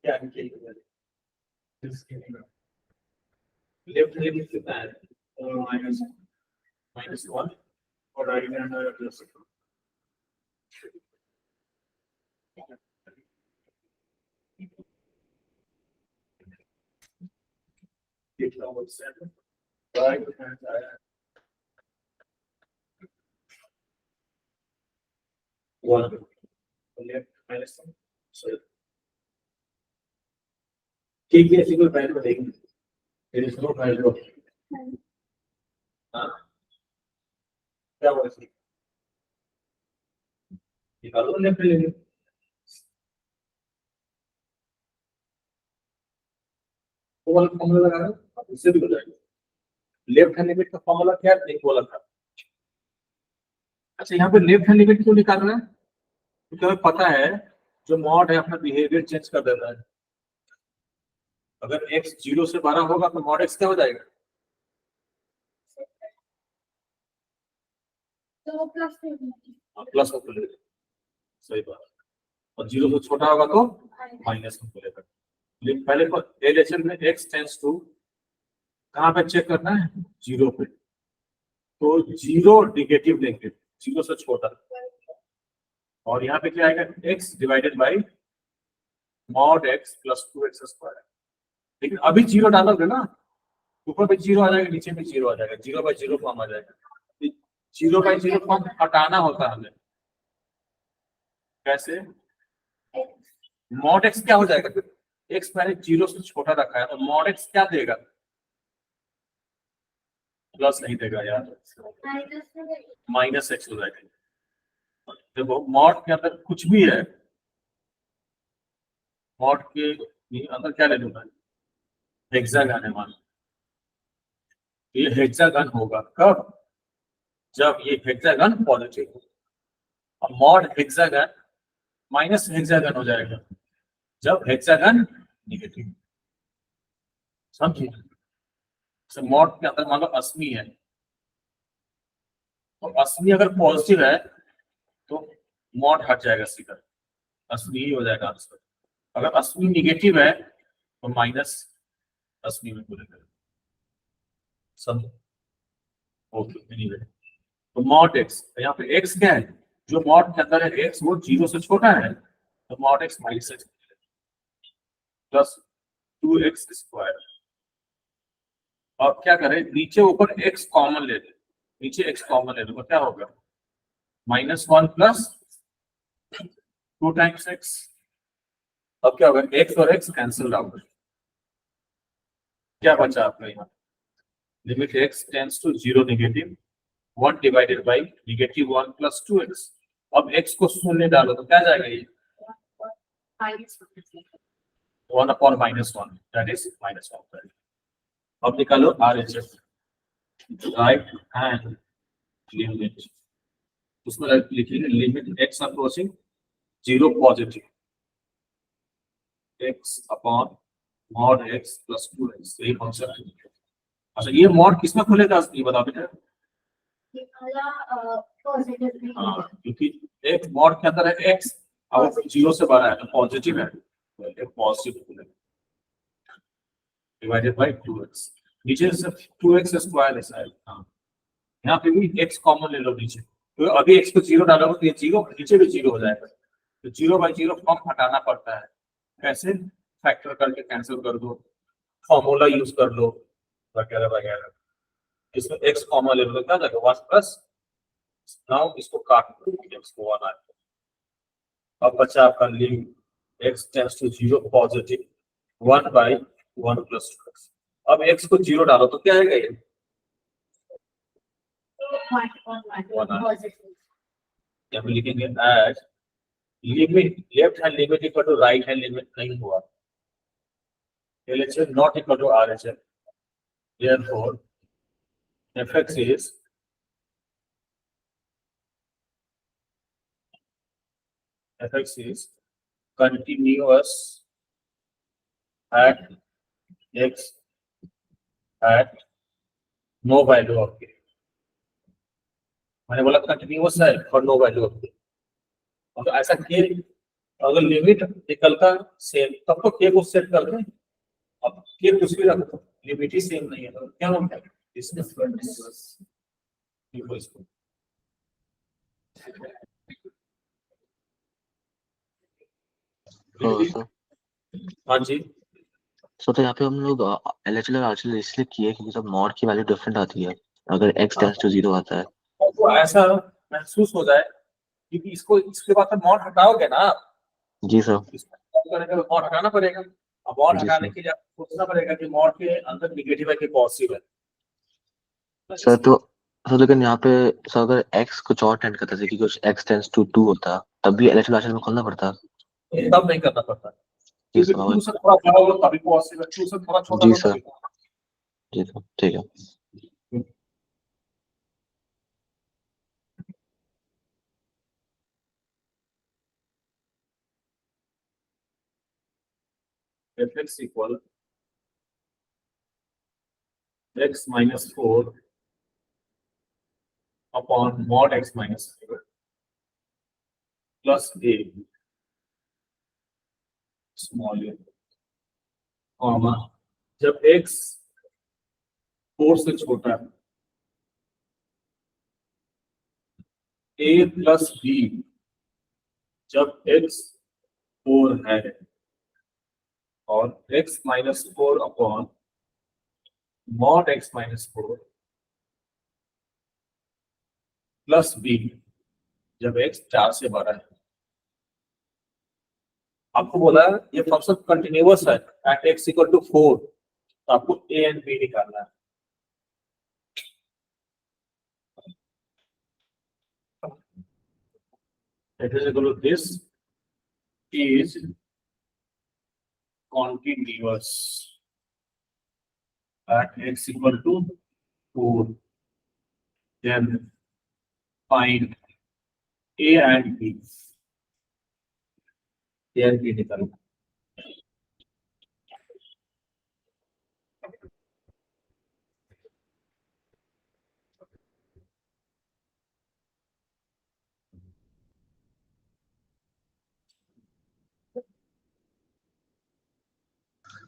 क्या लेफ्ट लिमिट कितना है? -1 और राइट हैंड प्लस कितना हो 7 राइट हैंड आया 1 लेफ्ट -1 सो ठीक है, ऐसी कोई वैल्यू देखेंगे, देयर इज नो वैल्यू। हाँ, क्या हुआ इसकी? निकालो लेफ्ट लिमिट, वो वाला फॉर्मूला लगा दो, अब इससे भी हो जाएगा। लेफ्ट हैंड लिमिट का फॉर्मूला क्या नहीं बोला था? अच्छा, यहाँ पे लेफ्ट हैंड लिमिट क्यों निकाल रहे हैं? क्योंकि हमें पता है जो मॉड है अपना बिहेवियर चेंज कर देता है। अगर x 0 से बड़ा होगा तो मॉड x क्या हो जाएगा? तो प्लस प्लस में खुलेगा, सही बात। और 0 से छोटा होगा तो माइनस में खुलेगा। लेकिन पहले एलएचएल में x टेंड्स टू कहाँ पे चेक करना है? 0 पे। तो 0 नेगेटिव लेंगे, 0 से छोटा। और यहाँ पे क्या आएगा? x divided by mod x plus 2x square. लेकिन अभी 0 डालोगे ना, ऊपर पे 0 आ जाएगा, नीचे में 0 आ जाएगा, 0/0 फॉर्म आ जाएगा। 0/0 फॉर्म हटाना होता है हमें। कैसे? मॉड x क्या हो जाएगा? x पहले 0 से छोटा रखा है तो मॉड x क्या देगा? प्लस नहीं देगा यार, -x हो जाएगा। देखो मॉड के अंदर कुछ भी है, मॉड के अंदर क्या ले लूंगा? हेक्सागन है मान, ये हेक्सागन होगा कब? जब ये हेक्सागन पॉजिटिव हो। और मॉड हेक्सागन माइनस हेक्सागन हो जाएगा जब हेक्सागन नेगेटिव। समझिए, मॉड के अंदर मान लो 80 है, तो 80 अगर पॉजिटिव है तो मॉड हट जाएगा सीधा, 80 ही हो जाएगा आंसर। अगर 80 नेगेटिव है तो -80 में बोलेगा। समझो? ओके, एनीवे, तो मॉड x, यहाँ पे x क्या है? जो मॉड के अंदर है x वो 0 से छोटा है, तो mod x -x plus 2x square. अब क्या करें? नीचे ऊपर x कॉमन ले ले, नीचे x कॉमन ले लो तो क्या होगा? -1 प्लस 2 टाइम्स x। अब क्या होगा? x और x कैंसिल आउट, क्या बचा आपका यहाँ? Limit x tends to 0 negative 1 divided by -1 plus 2x। अब x को शून्य डालो तो क्या जाएगा? ये 1/-1 दैट इज -1। अब निकालो RHS, राइट हैंड लिमिट। उसमें लिखेंगे limit x approaching 0 positive x upon mod x plus 2x, यही फंक्शन है। अच्छा, ये मॉड किसमें खुलेगा ये बताओ बेटा? हाँ, क्योंकि एक मॉड के अंदर है x, अगर 0 से बड़ा है तो पॉजिटिव है, तो एक पॉजिटिव खुलेगा डिवाइडेड बाई 2x। नीचे से 2x स्क्वायर है शायद, हाँ, यहाँ पे भी x कॉमन ले लो नीचे, तो अभी x को 0 डालोगे तो ये 0 नीचे भी 0 हो जाएगा, तो 0/0 फॉर्म हटाना पड़ता है। कैसे? फैक्टर करके कैंसिल कर दो, फॉर्मूला यूज कर लो, वगैरह वगैरह। इसमें x कॉमन ले लो तो क्या जाएगा? 1 प्लस, नाउ इसको काट दो, x को 1 आएगा। अब बचा आपका limit x tends to 0 positive 1/1 plus 2x। अब x को 0 डालो तो क्या आएगा? ये 1 हम लिखेंगे as limit left hand limit equal to right hand limit नहीं हुआ, LHS not equal to RHS, therefore fx is continuous at x at no value of k. मैंने बोला कंटिन्यूअस है और नो वैल्यू ऑफ k. और तो ऐसा k अगर लिमिट निकल का सेम तब तो k को सेट कर दें. अब k कुछ भी रखो लिमिट ही सेम नहीं है तो क्या होगा इसमें कंटिन्यूअस इक्वल्स टू हाँ सर. हाँ जी. तो यहाँ पे हम लोग LHL और RHL इसलिए किए क्योंकि सब मॉड की वैल्यू डिफरेंट आती है अगर x टेंड्स टू 0 आता है. तो ऐसा महसूस हो जाए क्योंकि इसको इसके बाद मॉड हटाओगे ना आप. जी सर. करने के मॉड हटाना पड़ेगा. अब मॉड जी हटाने सर. के लिए आपको सोचना पड़ेगा कि मॉड के अंदर नेगेटिव है कि पॉजिटिव है. सर तो सर लेकिन यहाँ पे सर अगर x कुछ और टेंड करता है कि कुछ x टेंड्स टू 2 होता तब भी LHL RHL में खोलना पड़ता. तब नहीं करना पड़ता जी क्योंकि सर. 2 से थोड़ा बड़ा होगा तभी पॉजिटिव है 2 से थोड़ा छोटा जी होगा सर. तभी. जी सर. ठीक है. fx equal x minus 4 upon mod x minus 4 plus a small a comma जब x 4 से छोटा है a plus b जब x 4 है और x minus 4 upon mod x minus 4 plus b जब x 4 से बड़ा है. आपको बोला ये फंक्शन कंटिन्यूअस है एट x इक्वल टू 4 तो आपको a एंड b निकालना है. It is equal to this is continuous at x equal to 4. Then find a and b. A and b निकालो.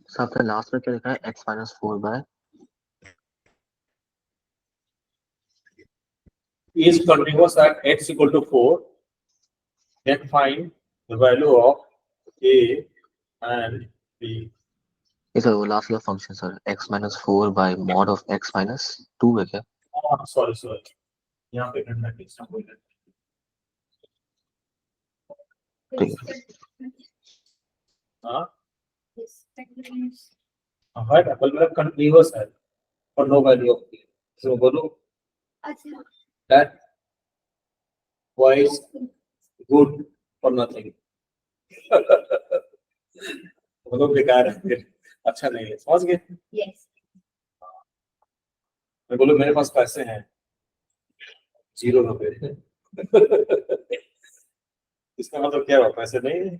सर आपने लास्ट में क्या लिखा है x minus 4 by Is continuous at x equal to 4. Then find the value of a and b. ये sir वो last वाला function sir x minus 4 bye mod of x minus 2 है क्या. Sorry. यहाँ पे करना है किसका बोल रहे ठीक है. हाँ हाँ डबल में कंटिन्यूअस है और no value of b. So बोलो अच्छा that y is good for nothing. बोलो बेकार है फिर अच्छा नहीं है. समझ गए. यस मैं बोलो मेरे पास पैसे हैं 0 रुपए. इसका मतलब क्या हुआ पैसे नहीं है.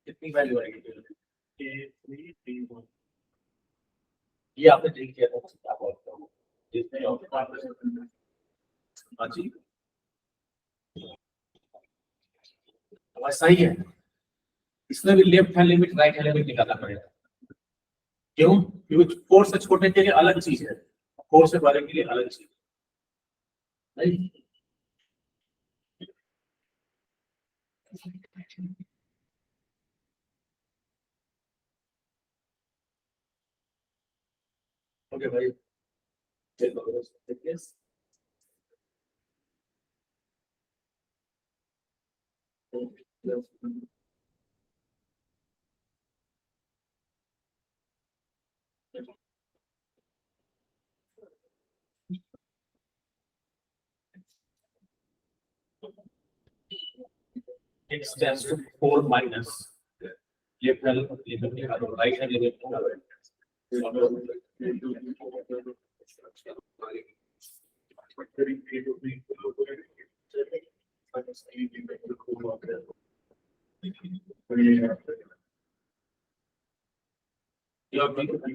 कितनी वैल्यू आएगी ये आपने ठीक किया था क्या बोलते हो जिसमें हाँ जी बस सही है. इसमें भी left hand limit right hand limit निकालना पड़ेगा. क्यों क्योंकि 4 से छोटे के लिए अलग चीज है 4 से बड़े के लिए अलग चीज नहीं. ओके भाई x tends to 4 minus left hand निकालो, right hand निकालो. You are going to be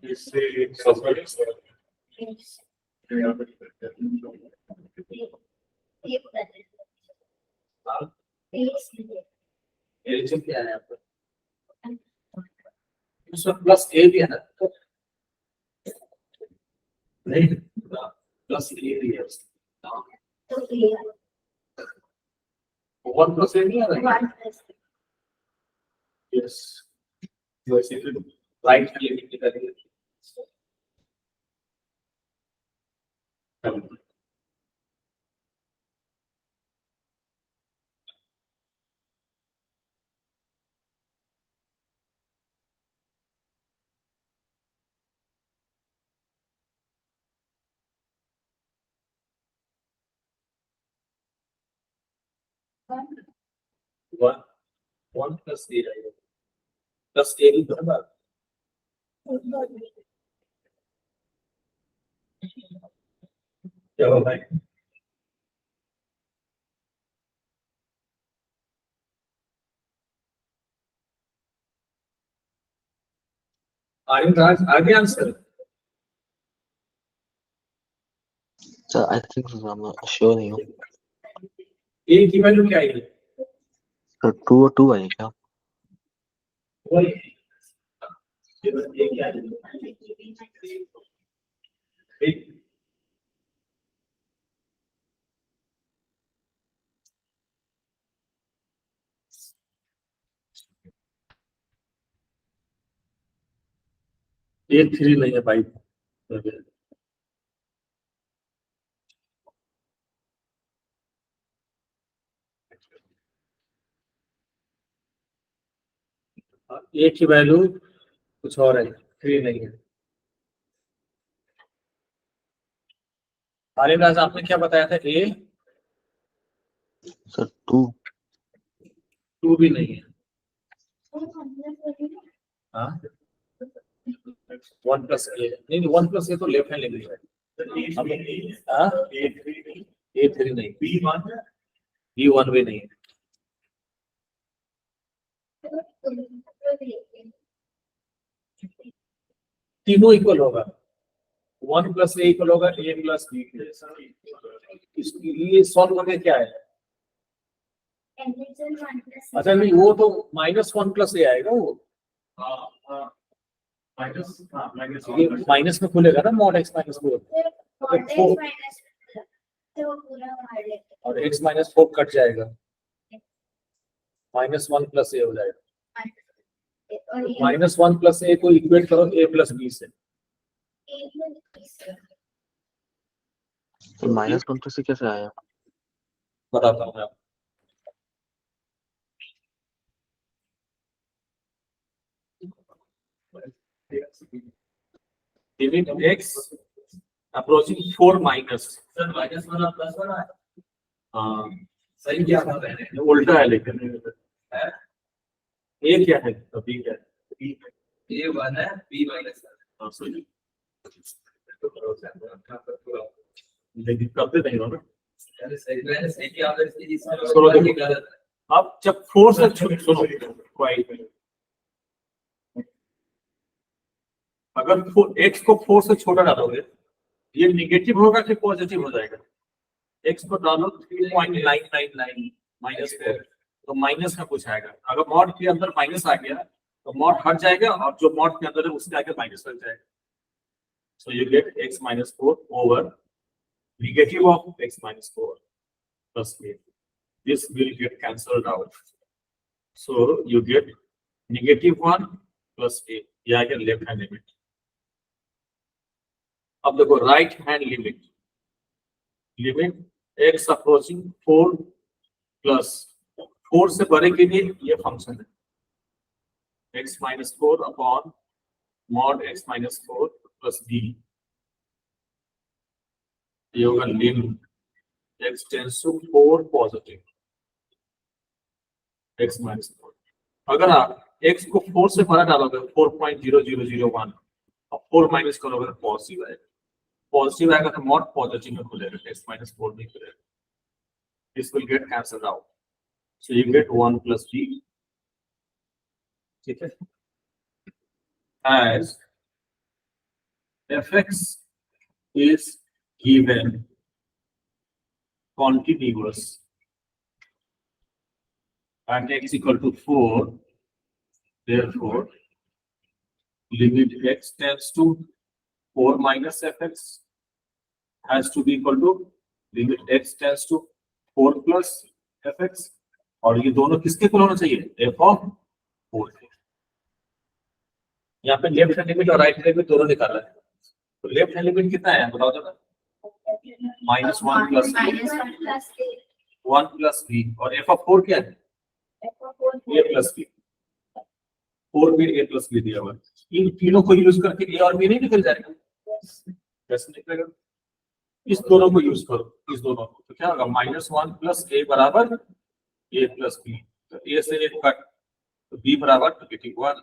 इससे सफर Yes. Yeah. ये बदल. Yes. एलिमेंट क्या है आपका? इसमें प्लस ए भी है ना? नहीं, प्लस ए भी है. तो ये 1 प्लस ए नहीं आ रहा है? 1 plus Yes. Yes, it will right click करेंगे. One plus a आएगा. Plus a भी बराबर. क्या होगा? आगे आंसर. सर आई थिंक मैं श्योर नहीं हूँ. ए की वैल्यू क्या आएगी? सर 2 और 2 है क्या? वही. ये क्या है? ये 3 नहीं है भाई. ए की वैल्यू कुछ और है, 3 नहीं है. आर्यराज आपने क्या बताया था? ए सर 2 2 भी नहीं है. हाँ 1 प्लस ए नहीं, 1 प्लस ए तो लेफ्ट हैंड लिख है. हाँ ए 3 नहीं, बी 1 भी नहीं है. तीनों इक्वल होगा. 1 प्लस ए इक्वल होगा ए प्लस बी. इसके लिए सॉल्व करके क्या है? अच्छा नहीं, वो तो -1 प्लस ए आएगा. वो माइनस में खुलेगा ना, मॉड x माइनस 4 और x माइनस 4 कट जाएगा, -1 प्लस ए हो जाएगा. -1 प्लस ए को इक्वेट करो a प्लस बी से. तो -1 से कैसे आया? बताता हूँ मैं आपको. Limit x approaching 4 minus. Sir -1 और +1 है. हाँ सही क्या कर रहे हैं? उल्टा है लेकिन है. ए क्या है? तो बी क्या है? ए 1 है, बी -1. हाँ सही. लेकिन करते नहीं हो ना. सही क्या आप इसकी अब जब 4 से सुनो क्वाइट. अगर x को 4 से छोटा डालोगे, ये निगेटिव होगा कि पॉजिटिव हो जाएगा? x को डालो 3.999 -4, तो माइनस में कुछ आएगा. अगर मॉड के अंदर माइनस आ गया तो मॉड हट जाएगा, और जो मॉड के अंदर है उसके आगे माइनस लग जाएगा. So you get x -4 over negative of x -4 plus a. This will get cancelled out. So you get -1 plus a. ये आ गया लेफ्ट हैंड लिमिट. अब देखो right hand limit. Limit x approaching 4 plus 4 से बड़े के लिए ये फंक्शन है x -4 upon mod x -4 plus b. ये होगा limit x tends to 4 positive, x minus 4. अगर आप x को 4 से बड़ा डालोगे 4.0001 और 4 माइनस करोगे तो पॉजिटिव आएगा, पॉजिटिव आएगा तो नॉट पॉजिटिव में खुलेगा, x minus 4 नहीं खुलेगा. This will get cancelled out, so you get 1 plus b. ठीक है, as fx is given continuous at x equal to 4, therefore limit x tends to 4 minus fx has to be equal to limit x tends to 4 plus fx, और ये दोनों किसके equal होना चाहिए, f of 4 के. यहाँ पे लेफ्ट हैंड लिमिट और राइट हैंड लिमिट दोनों निकाला है, तो लेफ्ट हैंड लिमिट कितना है बताओ जरा, -1 plus minus 1 plus a. 1 plus b, और f of 4 क्या है, F of 4 a plus b. 4 में a plus b दिया हुआ है, इन तीनों को यूज करके a और b नहीं निकल जाएगा, कैसे निकलेगा, इस दोनों को यूज करो, इस दोनों को, तो क्या होगा -1 plus a बराबर a plus b, तो a से a कट, तो b बराबर -1.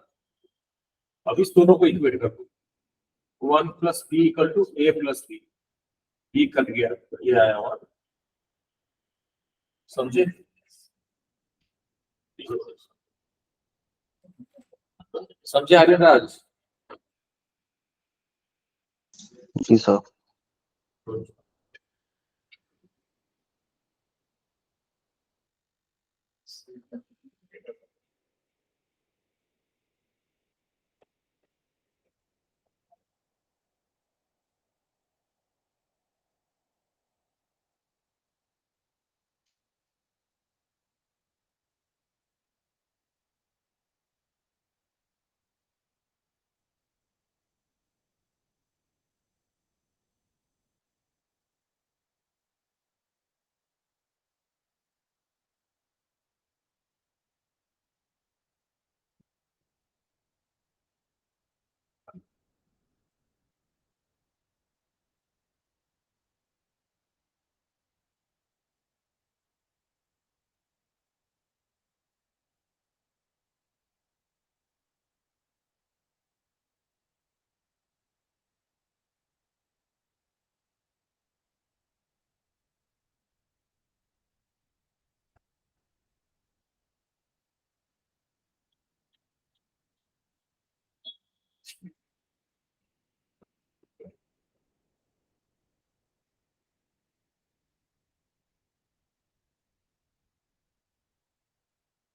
अब इस दोनों को इक्वेट कर दो, 1 plus b equal to a plus b, b cut गया, ये आया और समझे, समझे आर्यराज? जी सर.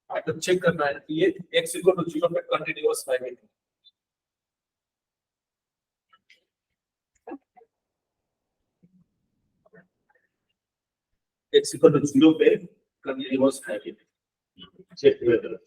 तो चेक करना है कि ये x equal to 0 पे कंटीन्यूअस है कि नहीं. x equal to 0 पे कंटीन्यूअस है कि नहीं, चेक करो.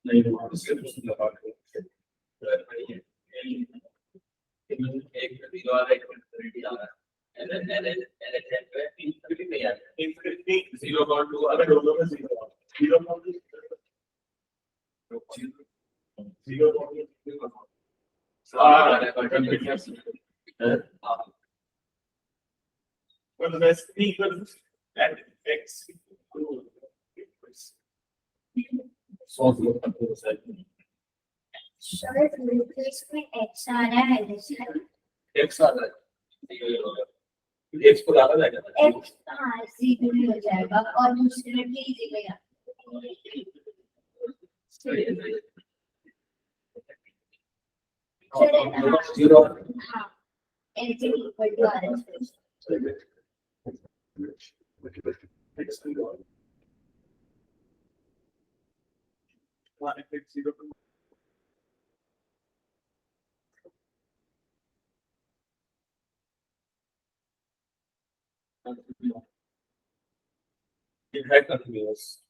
नहीं हुआ उसके दूसरी लगा के एक दीवार एक क्वांटिटी आ रहा है, and infinity नहीं आ रहा, infinity 0.2 अगर दोनों में 0.2 सारा continuous well the best equals and x so Sir, replacement x आ रहा है जैसे x आ रहा है, x को डाला जाएगा, x हाँ जीरो ही हो जाएगा और दूसरे में भी जीरो या जीरो हाँ anything equal to RHS. It had continuous.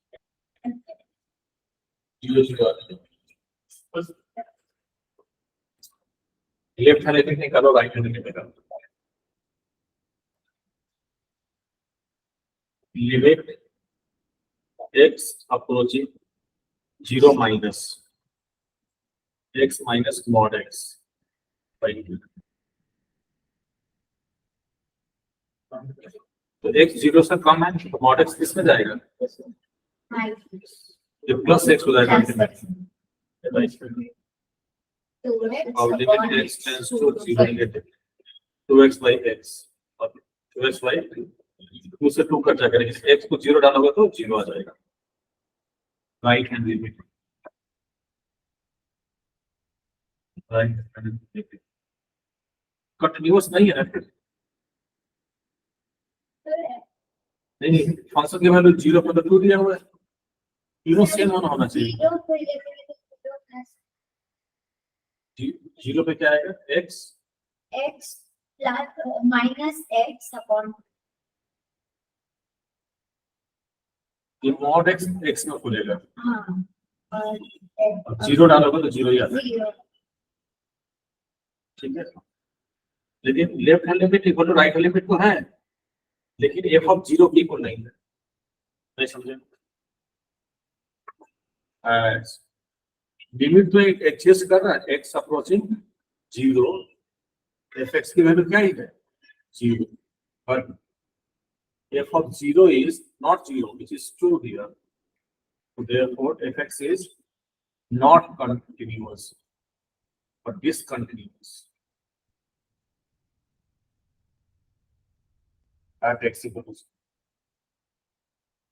0 0 left hand limit निकालो राइट हैंड लिमिट निकालो limit x approaching 0 minus x minus mod x by 2 तो x 0 से कम है तो mod x किसमें जाएगा ये प्लस x हो जाएगा और limit x tends to 0 negative 2x by x और 2x by 2 से 2 कट जाएगा लेकिन x को 0 डालोगे तो 0 आ जाएगा right hand limit right hand limit continuous नहीं है ना नहीं फंक्शन की वैल्यू 0 पर 2 दिया हुआ है तीनों सेम होना चाहिए 0 पे क्या आएगा x x plus minus x upon ये mod x x में खुलेगा हाँ और 0 डालोगे तो 0 ही आता है 0 ठीक है लेकिन left hand limit equal to right hand limit तो है लेकिन f ऑफ 0 की इक्वल नहीं है नहीं समझे लिमिट तो एग्जिस्ट कर रहा है x अप्रोचिंग 0 fx की वैल्यू क्या है 0 but f of 0 is not 0 which is true here so therefore fx is not continuous but discontinuous at x equals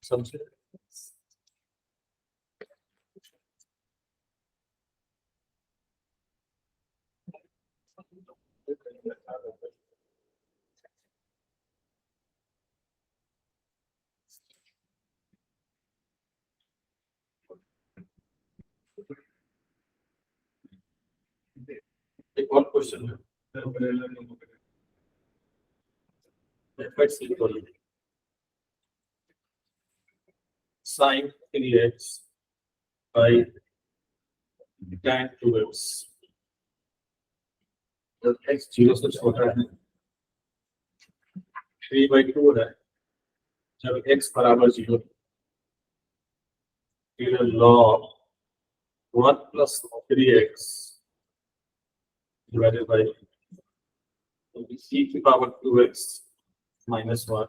समझे एक और क्वेश्चन है fx equal sin 3x by tan 2x जब x 0 से छोटा है 3/2 है जब x बराबर 0 फिर log 1 plus 3x divided by e की power 2x minus 1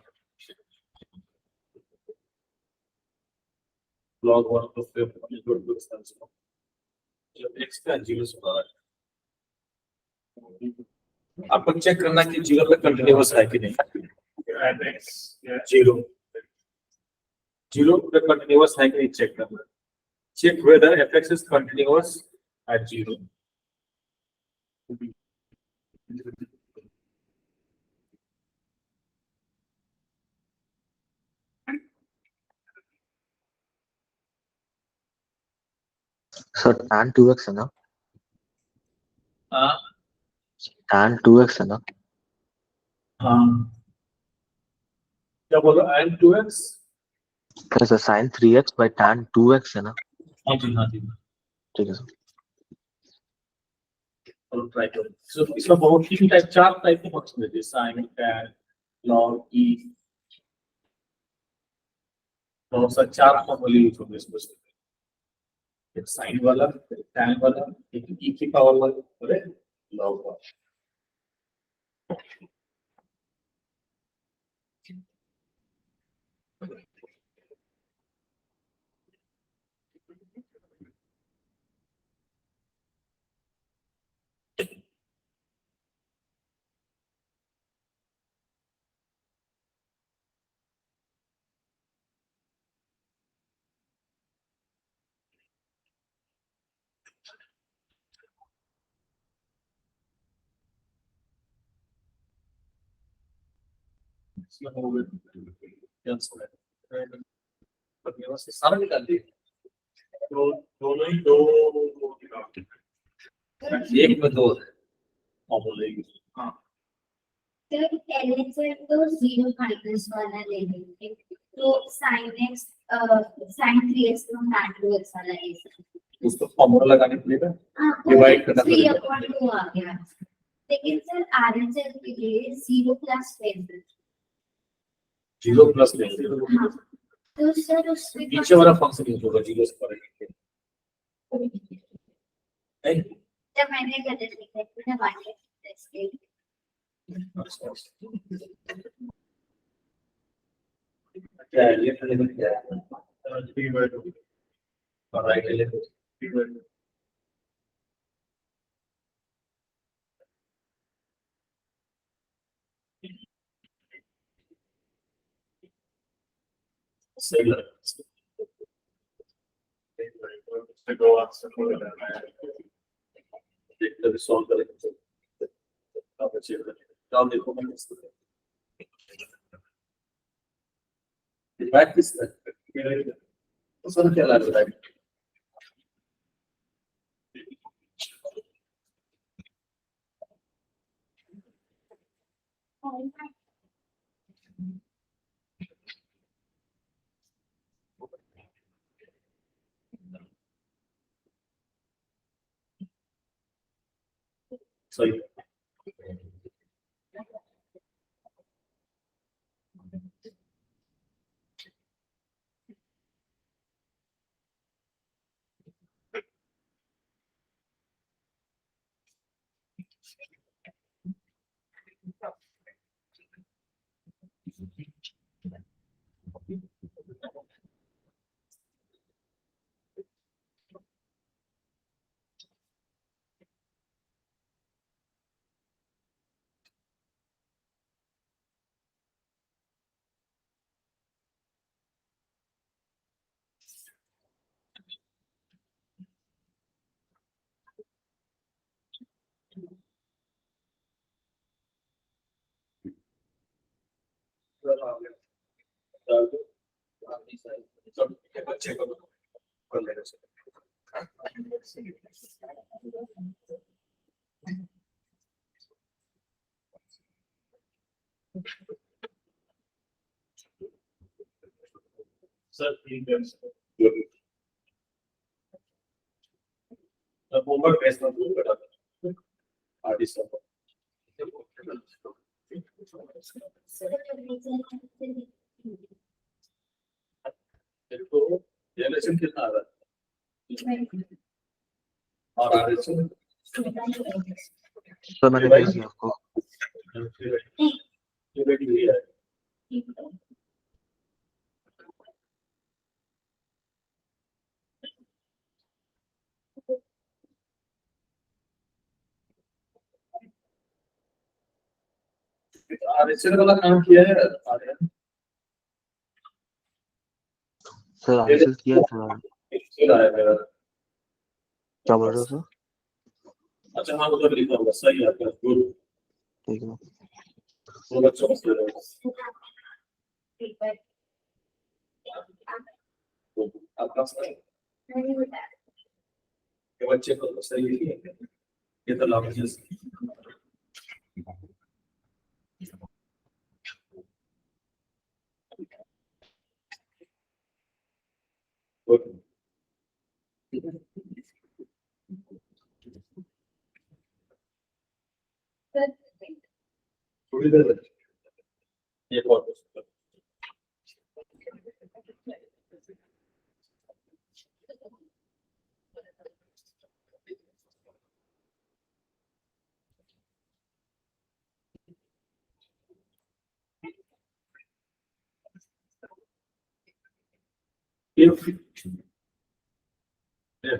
log 1 plus 3 equal to x times 1 जब x का 0 से बड़ा है आपको चेक करना कि 0 पे कंटिन्यूअस है कि नहीं जीरो 0 पे कंटिन्यूअस है कि नहीं चेक करना check whether fx is continuous at 0 sir tan 2x है ना हाँ tan 2x है ना हाँ क्या बोलो and 2x फिर sir sin 3x by tan 2x है ना हाँ जी ठीक है सर और ट्राई करो सो इसमें बहुत तीन टाइप 4 टाइप के फंक्शन है जैसे sin tan log e बहुत सा 4 फॉर्मूले यूज होंगे इसमें एक sin वाला एक tan वाला एक e की पावर वाला और एक log वाला इसमें हो गए कैंसिल है पर ये बस सारा निकाल दिए तो दोनों ही दो एक में दो है कॉमन लेंगे हाँ तो LHS तो 0 माइनस वाला ले लेंगे तो sin x sin 3x तो tan 2x वाला ले सकते उसको फॉर्मूला लगाने पड़ेगा हैं Divide करना 3/2 आ गया लेकिन सर RHS के लिए 0 प्लस लेंगे 0 प्लस लेंगे हाँ तो सर उसमें नीचे वाला फंक्शन यूज होगा 0 से परे नहीं जब मैंने गलत लिखा है मैंने वाले इसके क्या है ये एलिमेंट क्या है 3/2 और राइट एलिमेंट 3/2 सही लग रहा उससे दो आंसर हो रहा है है देखते हैं सॉल्व करेंगे अब अच्छे जाओ देखो मैं इसको प्रैक्टिस तो सर क्या लग रहा है सही बच्चे को कर लेना सर ठीक है अब होमवर्क टेस्ट में दूर करा आर्टिस्ट को तो रिलेशन कितना आ रहा है और आरएचएस सर मैंने भेज दिया आपको आरएचएस वाला काम किया है आर्यन सर आंसर किया था एक्सेल आया मेरा क्या बोल रहे हो सर अच्छा हाँ उधर लिखा होगा सही है आपका गुड ठीक है वो बच्चों को दे रहे हो आपका सही ये बच्चे को तो सही है ये तो लागू जैसे थोड़ी देर ये बहुत if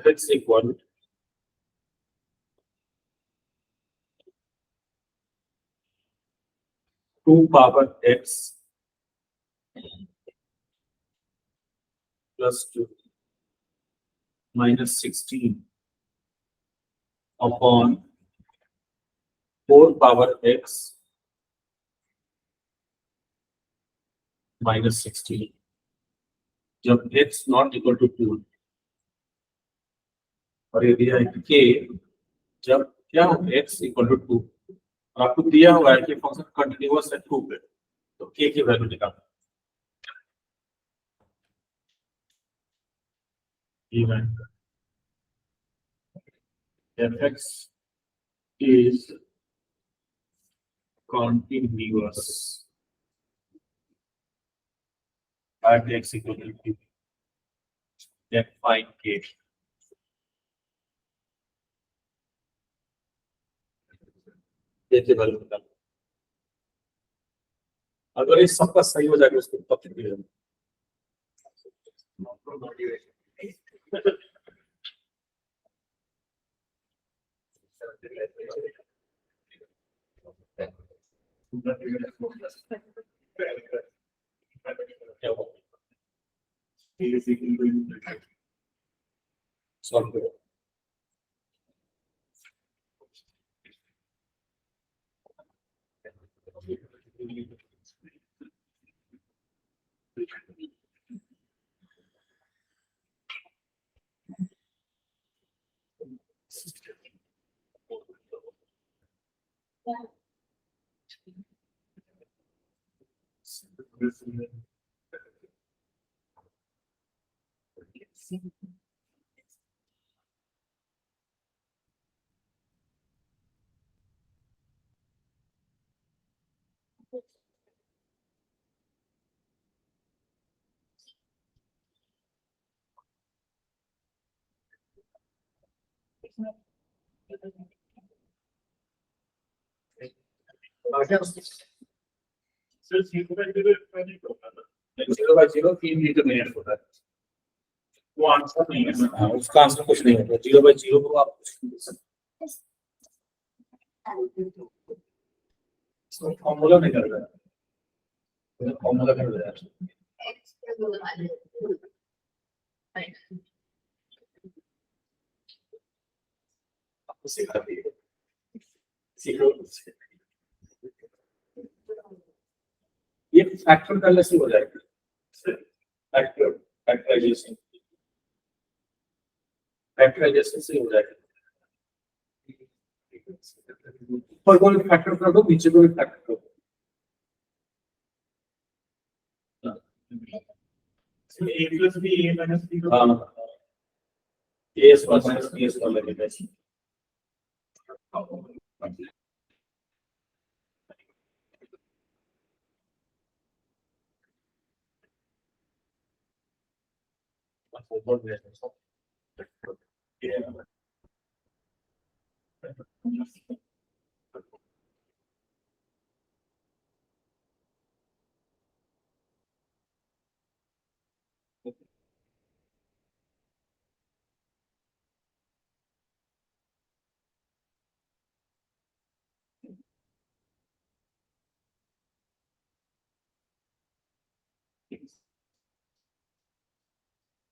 x equal two power x plus 2 minus 16 upon 4 power x -16 जब x नॉट इक्वल टू 2 और ये दिया है k जब क्या हो x इक्वल टू 2 और आपको दिया हुआ है कि फंक्शन कंटिन्यूअस है 2 पे तो k की वैल्यू निकालो given fx is continuous at x equal to 2 then find k देखिए वैल्यू निकालो अगर ये सबका सही हो जाएगा उसको तब तक क्या होगा सॉल्व करो Since you can do it, when you go. 0/0 3 determinant होता है वो आंसर नहीं है हाँ, उसका आंसर कुछ नहीं होता 0/0 को आप कुछ नहीं दे सकते इसको फॉर्मूला नहीं कर रहा है फॉर्मूला कर रहा है X के दो वाले आपको सिखा दिए सीखो ये फैक्टर करने से हो जाएगा फैक्टर फैक्टराइजेशन से हो जाएगा ऊपर को भी फैक्टर कर दो नीचे को भी फैक्टर कर दो A plus B, A minus B. हाँ एस माइनस एस का लगेगा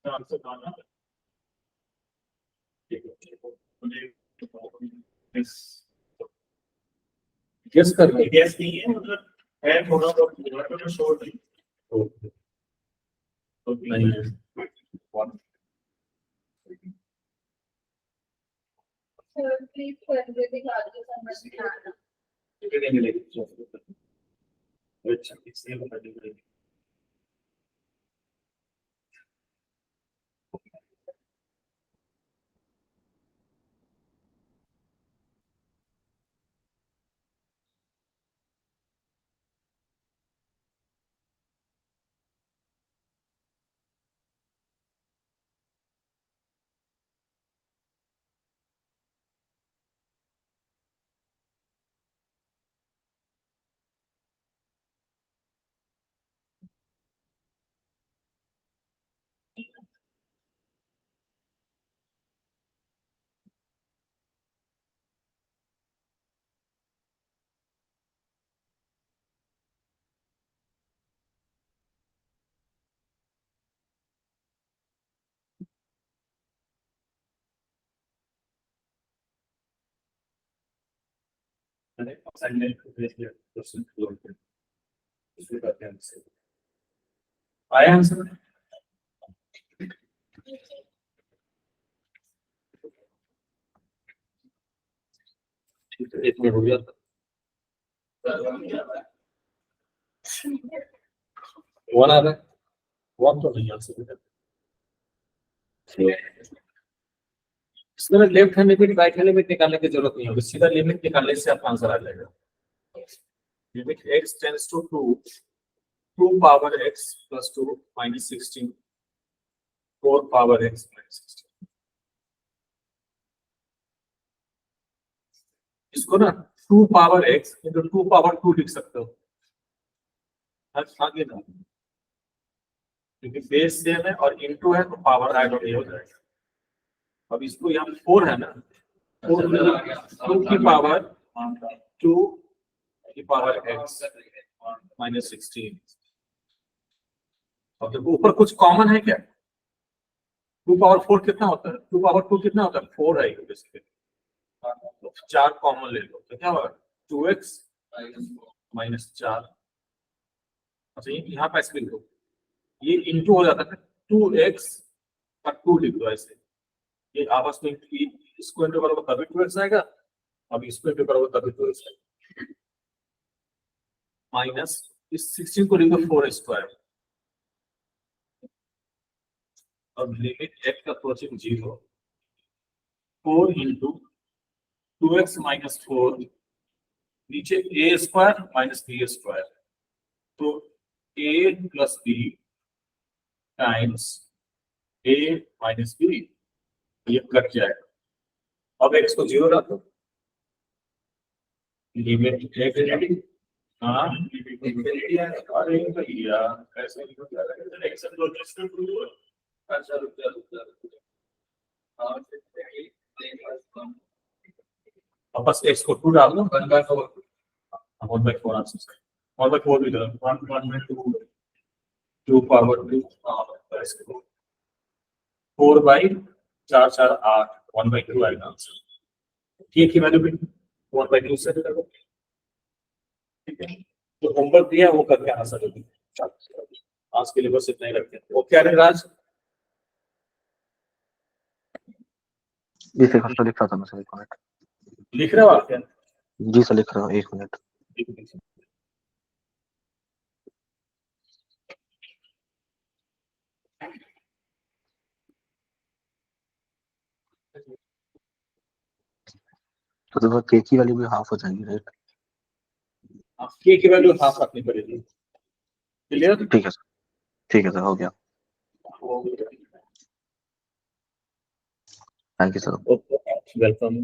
आंसर गाना गेस कर लो गैस नहीं है मतलब है थोड़ा बहुत तो शॉर्ट है तो नहीं है प्लीज कर दे दिखा दो समझ में आना टिकट नहीं मिलेगी अच्छा इसलिए बता दीजिए मैंने असाइनमेंट को भेज दिया क्वेश्चन क्लोज कर इसलिए करते हैं आया आंसर? ठीक है, एक मिनट हो गया। वन आ रहा है, वन तो नहीं आंसर। इसमें left hand limit right hand limit निकालने की जरूरत नहीं होगी, सीधा लिमिट निकालने से आपका आंसर आ जाएगा। Limit x tends to 2 power x plus 2 minus 16 4 power x minus 16। इसको ना 2 पावर x इंटू 2 पावर 2 लिख सकते हो, आगे ना, क्योंकि बेस सेम है और इंटू है तो पावर ऐड हो जाएगा। अब इसको यहाँ 4 है ना, 2 की पावर 2 की पावर x माइनस 16। अब देखो ऊपर कुछ कॉमन है क्या? 2 पावर 4 कितना होता है? 2 पावर 2 कितना होता है? 4 है बेसिकली, तो 4 कॉमन ले लो तो क्या होगा? 2x minus 4। अच्छा यहाँ पे ऐसे लिख दो, ये इंटू हो जाता है, 2x का 2 लिख दो ऐसे, ये आपस में इसको इंटू करोगे तभी 2x आएगा, अब इसको इंटू करोगे तभी 2x आएगा, माइनस इस 16 को लिख दो 4 स्क्वायर। अब लिमिट x का अप्रोचिंग 0, 4 इंटू 2x माइनस 4, नीचे a square minus b square, तो a plus b times a minus b, ये कट जाएगा। अब x को 0 रखो, लिमिट x हाँ अरे भैया कैसे अब बस x को 2 डाल दो, 1/4 आंसर, 1/4 भी डालो, 1/2 2 पावर 2 4/4 4 8 1/2 आएगा आंसर। ठीक है, वैल्यू भी 1/2 से करो, ठीक है। तो होमवर्क दिया वो करके आना सर, आज के लिए बस इतना ही रखते हैं। वो क्या है राज? जी सर, लिख रहा था मैं सर, 1 मिनट। लिख रहे हो आप क्या? जी सर लिख रहा हूँ, 1 मिनट। तो देखो के की वैल्यू भी हाफ हो जाएगी, राइट? के की वैल्यू हाफ रखनी पड़ेगी, क्लियर? ठीक है सर, ठीक है सर, हो गया। Thank you sir. वेलकम।